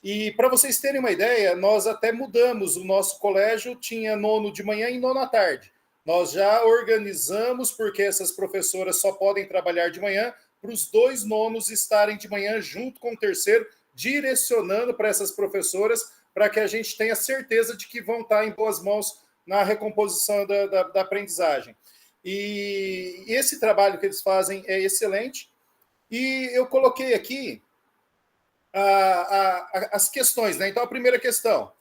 E para vocês terem uma ideia, nós até mudamos, o nosso colégio tinha 9º de manhã e 9º à tarde. Nós já organizamos, porque essas professoras só podem trabalhar de manhã, para os 2 nonos estarem de manhã junto com o 3º, direcionando para essas professoras, para que a gente tenha certeza de que vão estar em boas mãos na recomposição da aprendizagem. E esse trabalho que eles fazem é excelente. E eu coloquei aqui as questões, né? Então, a primeira questão,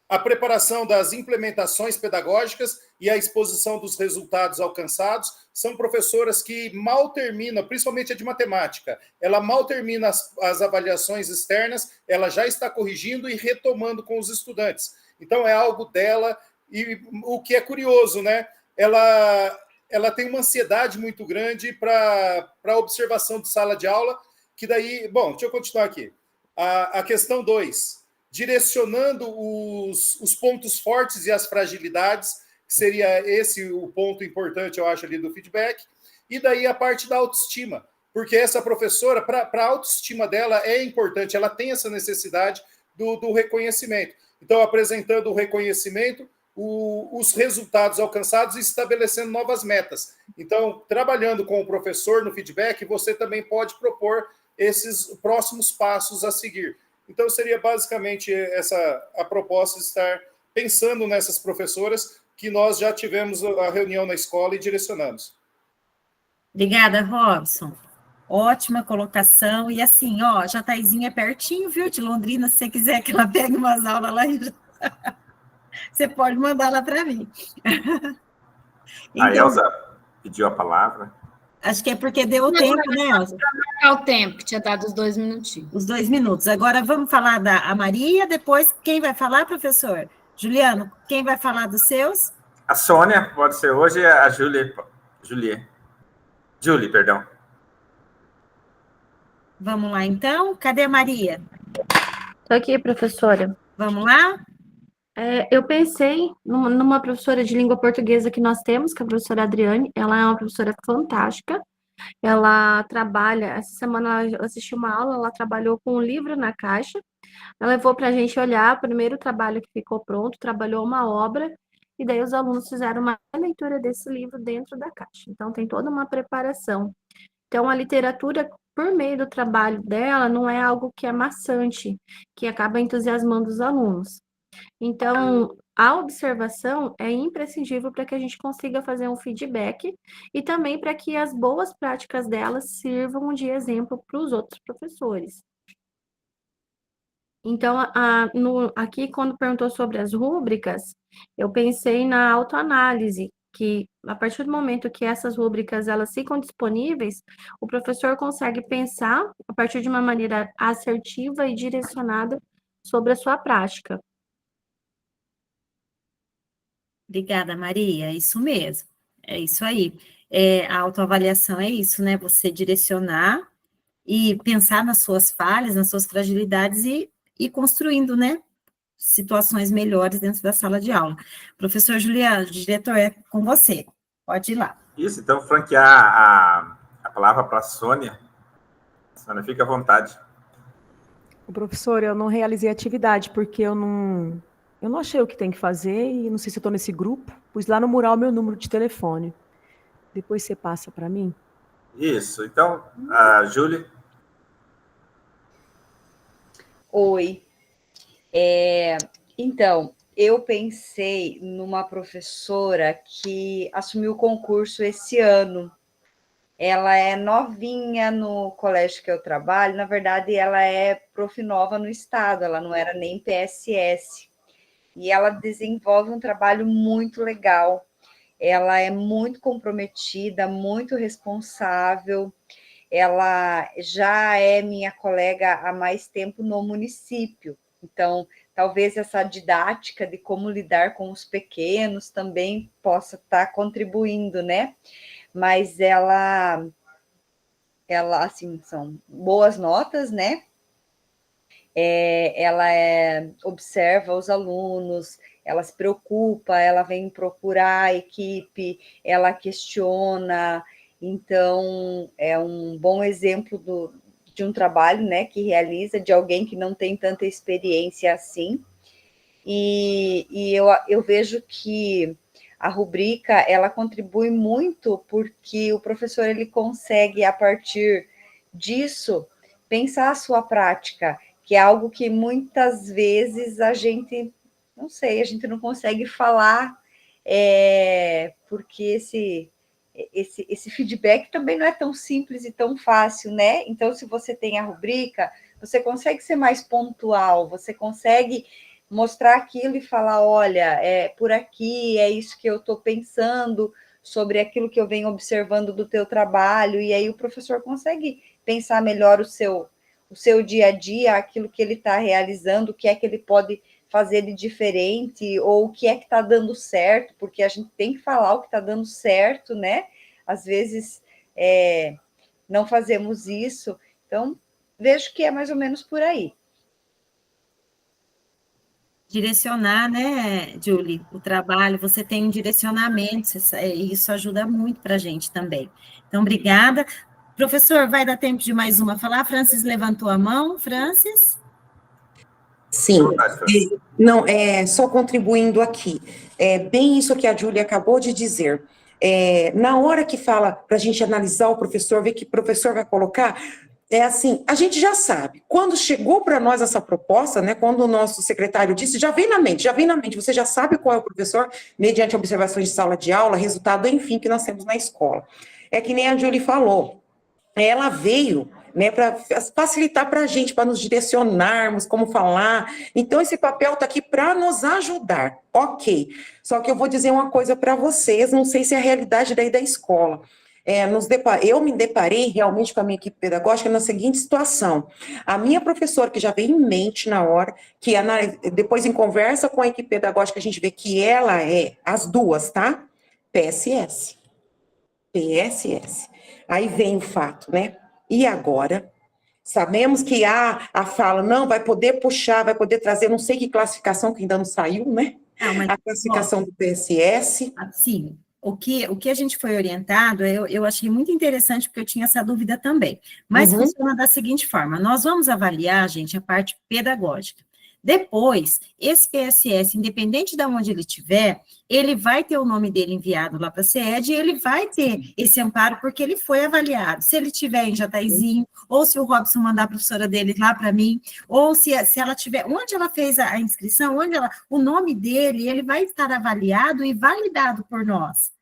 a preparação das implementações pedagógicas e a exposição dos resultados alcançados. São professoras que mal terminam, principalmente a de matemática, ela mal termina as avaliações externas, ela já está corrigindo e retomando com os estudantes. Então, é algo dela, e o que é curioso, né? Ela tem uma ansiedade muito grande para a observação de sala de aula, que daí... Bom, deixa eu continuar aqui. A questão 2, direcionando os pontos fortes e as fragilidades, que seria esse o ponto importante, eu acho, ali do feedback, e daí a parte da autoestima, porque essa professora, para a autoestima dela, é importante, ela tem essa necessidade do reconhecimento. Então, apresentando o reconhecimento, os resultados alcançados e estabelecendo novas metas. Então, trabalhando com o professor no feedback, você também pode propor esses próximos passos a seguir. Então, seria basicamente a proposta de estar pensando nessas professoras que nós já tivemos a reunião na escola e direcionamos. Obrigada, Robson. Ótima colocação. E assim, ó, Jataizinho é pertinho, viu, de Londrina. Se você quiser que ela pegue umas aulas lá, você pode mandar lá para mim. Então, a Elza pediu a palavra. Acho que é porque deu o tempo, né, Elza? Para marcar o tempo, que tinha dado os 2 minutinhos. Os 2 minutos. Agora vamos falar da Maria, depois quem vai falar, professor? Juliano, quem vai falar dos seus? A Sônia, pode ser hoje, a Julie, perdão. Vamos lá, então. Cadê a Maria? Estou aqui, professora. Vamos lá? Eu pensei numa professora de língua portuguesa que nós temos, que é a professora Adriane. Ela é uma professora fantástica. Ela trabalha, essa semana eu assisti uma aula, ela trabalhou com um livro na caixa. Ela levou para a gente olhar o primeiro trabalho que ficou pronto, trabalhou uma obra, e daí os alunos fizeram uma leitura desse livro dentro da caixa. Então, tem toda uma preparação. Então, a literatura, por meio do trabalho dela, não é algo que é maçante, que acaba entusiasmando os alunos. Então, a observação é imprescindível para que a gente consiga fazer um feedback e também para que as boas práticas delas sirvam de exemplo para os outros professores. Então, aqui, quando perguntou sobre as rúbricas, eu pensei na autoanálise, que a partir do momento que essas rúbricas elas ficam disponíveis, o professor consegue pensar a partir de uma maneira assertiva e direcionada sobre a sua prática. Obrigada, Maria. É isso mesmo. É isso aí. A autoavaliação é isso, né? Você direcionar e pensar nas suas falhas, nas suas fragilidades e construindo, né? Situações melhores dentro da sala de aula. Professor Juliano, diretor, é com você. Pode ir lá. Isso, então, franquear a palavra para a Sônia. Sônia, fica à vontade. O professor, eu não realizei a atividade, porque eu não achei o que tem que fazer, e não sei se eu estou nesse grupo, pus lá no mural meu número de telefone. Depois você passa para mim? Isso, então, a Júlia. Oi. Então, eu pensei numa professora que assumiu o concurso esse ano. Ela é novinha no colégio que eu trabalho, na verdade, ela é prof nova no estado, ela não era nem PSS. E ela desenvolve um trabalho muito legal. Ela é muito comprometida, muito responsável. Ela já é minha colega há mais tempo no município. Então, talvez essa didática de como lidar com os pequenos também possa estar contribuindo, né? Mas ela assim, são boas notas, né? Ela observa os alunos, ela se preocupa, ela vem procurar a equipe, ela questiona. Então, é um bom exemplo de um trabalho, né, que realiza, de alguém que não tem tanta experiência assim. E eu vejo que a rubrica, ela contribui muito porque o professor, ele consegue, a partir disso, pensar a sua prática, que é algo que muitas vezes a gente não consegue falar, porque esse feedback também não é tão simples e tão fácil, né? Então, se você tem a rubrica, você consegue ser mais pontual, você consegue mostrar aquilo e falar, olha, por aqui, é isso que eu estou pensando sobre aquilo que eu venho observando do teu trabalho, e aí o professor consegue pensar melhor o seu dia a dia, aquilo que ele está realizando, o que é que ele pode fazer de diferente, ou o que é que está dando certo, porque a gente tem que falar o que está dando certo, né? Às vezes não fazemos isso, então vejo que é mais ou menos por aí. Direcionar, né, Julie, o trabalho, você tem um direcionamento, isso ajuda muito para a gente também. Então, obrigada. Professor, vai dar tempo de mais uma falar? Francis levantou a mão. Francis? Sim, não, só contribuindo aqui, bem isso que a Júlia acabou de dizer, na hora que fala para a gente analisar o professor, ver que o professor vai colocar, é assim, a gente já sabe, quando chegou para nós essa proposta, né, quando o nosso secretário disse, já vem na mente, você já sabe qual é o professor, mediante observações de sala de aula, resultado, enfim, que nós temos na escola. É que nem a Julie falou, ela veio, né, para facilitar para a gente, para nos direcionarmos, como falar, então esse papel está aqui para nos ajudar, ok, só que eu vou dizer uma coisa para vocês, não sei se é a realidade daí da escola, eu me deparei realmente com a minha equipe pedagógica na seguinte situação. A minha professora, que já veio em mente na hora, que depois em conversa com a equipe pedagógica, a gente vê que ela é as duas, tá? PSS. Aí vem o fato, né? E agora? Sabemos que a fala não vai poder puxar, vai poder trazer, não sei que classificação que ainda não saiu, né? A classificação do PSS. Sim. O que a gente foi orientado, eu achei muito interessante, porque eu tinha essa dúvida também. Mas funciona da seguinte forma: nós vamos avaliar, gente, a parte pedagógica. Depois, esse PSS, independente de onde ele estiver, ele vai ter o nome dele enviado lá para a SED e ele vai ter esse amparo porque ele foi avaliado. Se ele estiver em Jataizinho, ou se o Robson mandar a professora dele lá para mim, ou se ela tiver, onde ela fez a inscrição, o nome dele, ele vai estar avaliado e validado por nós.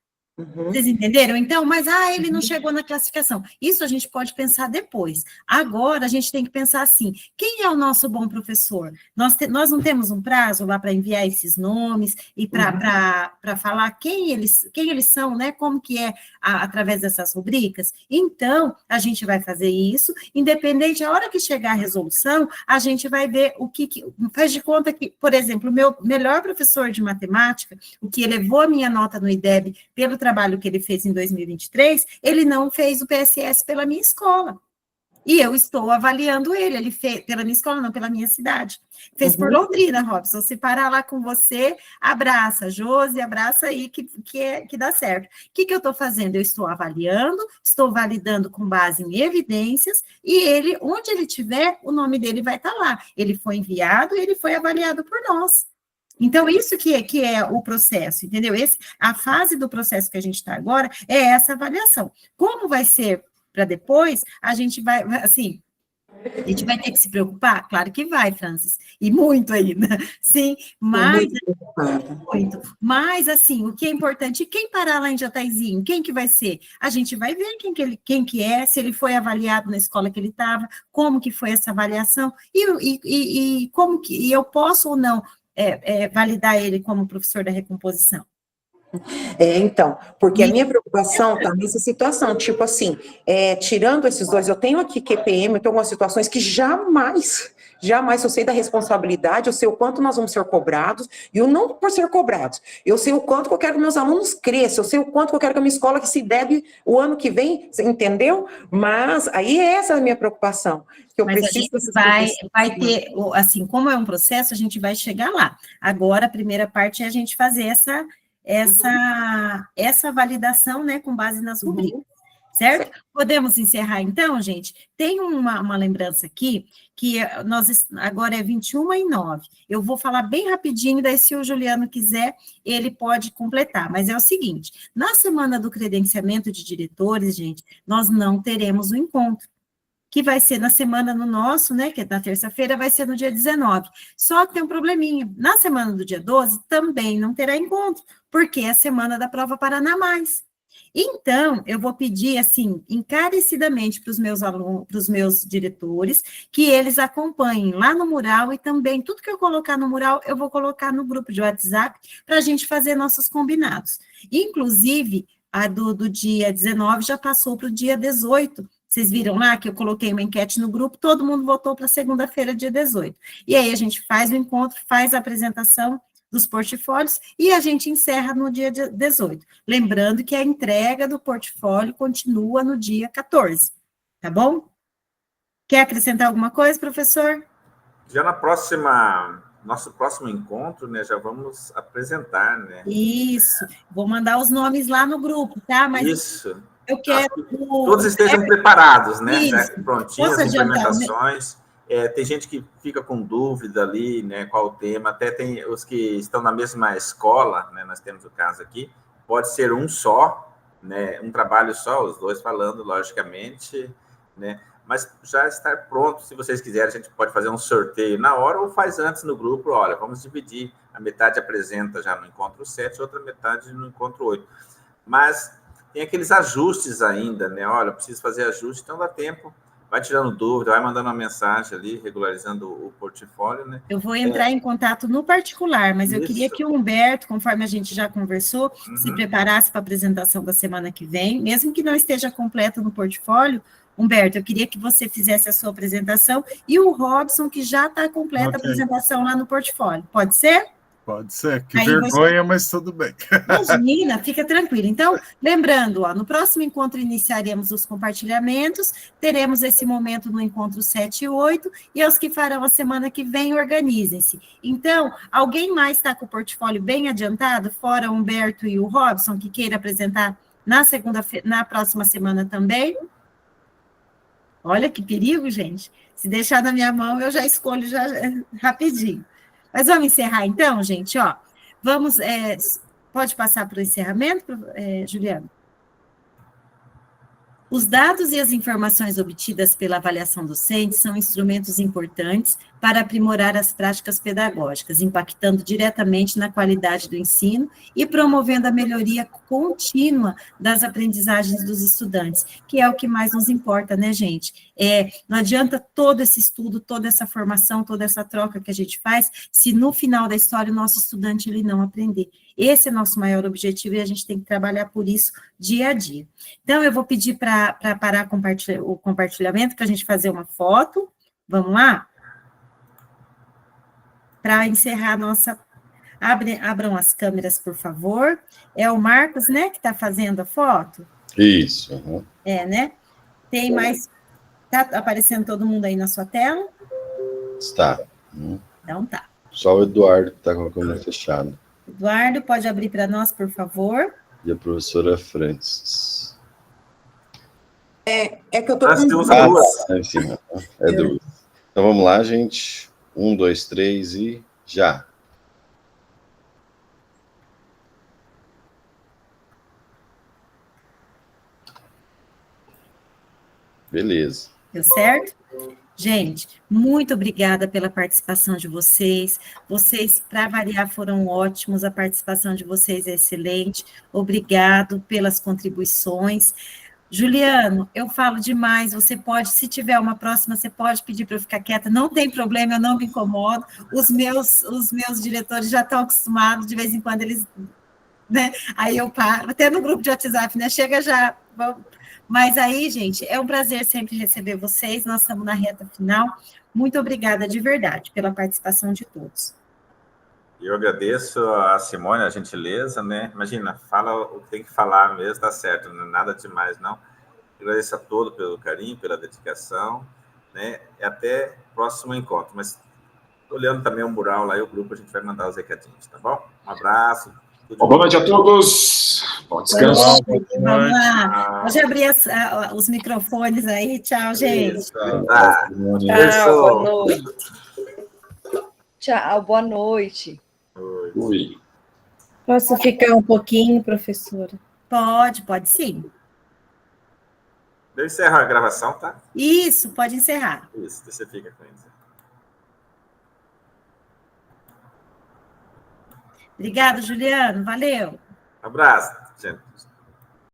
Vocês entenderam? Então, mas ele não chegou na classificação. Isso a gente pode pensar depois. Agora, a gente tem que pensar assim, quem é o nosso bom professor? Nós não temos um prazo lá para enviar esses nomes e para falar quem eles são, né? Como que é através dessas rubricas? Então, a gente vai fazer isso, independente, a hora que chegar a resolução, a gente vai ver o que faz de conta que, por exemplo, o meu melhor professor de matemática, o que elevou a minha nota no IDEB pelo trabalho que ele fez em 2023, ele não fez o PSS pela minha escola. E eu estou avaliando ele fez, pela minha escola, não, pela minha cidade. Fez por Londrina, Robson. Se parar lá com você, abraça, Josi, abraça aí, que dá certo. O que eu estou fazendo? Eu estou avaliando, estou validando com base em evidências, e ele, onde ele estiver, o nome dele vai estar lá. Ele foi enviado e ele foi avaliado por nós. Então, isso que é o processo, entendeu? A fase do processo que a gente está agora é essa avaliação. Como vai ser para depois, a gente vai, assim, a gente vai ter que se preocupar? Claro que vai, Francis, e muito ainda, sim, mas, assim, o que é importante, quem parar lá em Jataizinho, quem que vai ser? A gente vai ver quem que é, se ele foi avaliado na escola que ele estava, como que foi essa avaliação, e como que eu posso ou não validar ele como professor da recomposição. Então, porque a minha preocupação está nessa situação, tipo assim, tirando esses dois, eu tenho aqui QPM, eu tenho algumas situações que jamais eu sei da responsabilidade, eu sei o quanto nós vamos ser cobrados, e eu não por ser cobrados, eu sei o quanto que eu quero que meus alunos cresçam, eu sei o quanto que eu quero que a minha escola que se deve o ano que vem, você entendeu? Mas aí essa é a minha preocupação. Que eu preciso a gente vai ter, assim, como é um processo, a gente vai chegar lá. Agora, a primeira parte é a gente fazer essa validação, né, com base nas rubricas, certo? Podemos encerrar, então, gente? Tem uma lembrança aqui, que agora é 21h09. Eu vou falar bem rapidinho, daí se o Juliano quiser, ele pode completar, mas é o seguinte, na semana do credenciamento de diretores, gente, nós não teremos o encontro, que vai ser na semana no nosso, né, que é na terça-feira, vai ser no dia 19. Só que tem um probleminha. Na semana do dia 12, também não terá encontro, porque é a semana da prova Paraná Mais. Então, eu vou pedir, assim, encarecidamente para os meus alunos, para os meus diretores, que eles acompanhem lá no mural e também tudo que eu colocar no mural, eu vou colocar no grupo de WhatsApp para a gente fazer nossos combinados. Inclusive, a do dia 19 já passou para o dia 18. Vocês viram lá que eu coloquei uma enquete no grupo, todo mundo votou para segunda-feira, dia 18. E aí a gente faz o encontro, faz a apresentação dos portfólios e a gente encerra no dia 18. Lembrando que a entrega do portfólio continua no dia 14, tá bom? Quer acrescentar alguma coisa, professor? Já nosso próximo encontro, né, já vamos apresentar, né? Isso, vou mandar os nomes lá no grupo, tá? Mas isso. Eu quero... Todos estejam preparados, né? Isso. Prontinhas, as implementações. Tem gente que fica com dúvida ali, né? Qual o tema. Até tem os que estão na mesma escola, né? Nós temos o caso aqui. Pode ser um só, né? Um trabalho só, os dois falando, logicamente, né? mas já estar pronto. Se vocês quiserem, a gente pode fazer um sorteio na hora ou faz antes no grupo. Olha, vamos dividir. A metade apresenta já no encontro 7, outra metade no encontro 8. Mas tem aqueles ajustes ainda, né? Olha, preciso fazer ajuste, então dá tempo. Vai tirando dúvida, vai mandando uma mensagem ali, regularizando o portfólio, né? Eu vou entrar em contato no particular, mas eu queria que o Humberto, conforme a gente já conversou, se preparasse para a apresentação da semana que vem, mesmo que não esteja completo no portfólio. Humberto, eu queria que você fizesse a sua apresentação e o Robson, que já está completa a apresentação lá no portfólio. Pode ser? Pode ser, que Aí vergonha, mas tudo bem. Imagina, fica tranquilo. Então, lembrando, no próximo encontro iniciaremos os compartilhamentos, teremos esse momento no encontro 7 e 8, e os que farão a semana que vem, organizem-se. Então, alguém mais está com o portfólio bem adiantado, fora o Humberto e o Robson, que queira apresentar na próxima semana também? Olha que perigo, gente. Se deixar na minha mão, eu já escolho rapidinho. Mas vamos encerrar então, gente, ó. Vamos, pode passar para o encerramento, Juliana? Os dados e as informações obtidas pela avaliação docente são instrumentos importantes para aprimorar as práticas pedagógicas, impactando diretamente na qualidade do ensino e promovendo a melhoria contínua das aprendizagens dos estudantes, que é o que mais nos importa, né, gente? Não adianta todo esse estudo, toda essa formação, toda essa troca que a gente faz, se no final da história o nosso estudante ele não aprender. Esse é nosso maior objetivo e a gente tem que trabalhar por isso dia a dia. Então, eu vou pedir para parar o compartilhamento, para a gente fazer uma foto. Vamos lá? Para encerrar a nossa... Abram as câmeras, por favor. É o Marcos, né, que está fazendo a foto? Isso. Uhum. Né? Tem mais... Está aparecendo todo mundo aí na sua tela? Está. Então tá. Só o Eduardo que está com a câmera fechada. Eduardo, pode abrir para nós, por favor? E a professora Francis. É que eu tô com duas. Enfim, duas. Então vamos lá, gente. 1, 2, 3 e já. Beleza. Deu certo? Gente, muito obrigada pela participação de vocês. Vocês, para variar, foram ótimos. A participação de vocês é excelente. Obrigado pelas contribuições. Juliano, eu falo demais. Você pode, se tiver uma próxima, você pode pedir para eu ficar quieta. Não tem problema, eu não me incomodo. Os meus diretores já estão acostumados. De vez em quando eles... Né? Aí eu paro, até no grupo de WhatsApp, né? Chega já... Mas aí, gente, é um prazer sempre receber vocês, nós estamos na reta final. Muito obrigada de verdade pela participação de todos. Eu agradeço a Simone, a gentileza, né? Imagina, fala o que tem que falar mesmo, tá certo, não é nada demais, não. Eu agradeço a todos pelo carinho, pela dedicação, né? E até o próximo encontro. Mas, olhando também o mural lá e o grupo, a gente vai mandar os recadinhos, tá bom? Um abraço. Boa noite a todos. Bom descanso. Vamos lá. Hoje abri os microfones aí. Tchau, gente. Tchau, boa noite. Tchau, boa noite. Oi. Posso ficar um pouquinho, professora? Pode sim. Eu encerro a gravação, tá? Isso, pode encerrar. Isso, você fica com isso. Obrigada, Juliano. Valeu. Abraço, gente.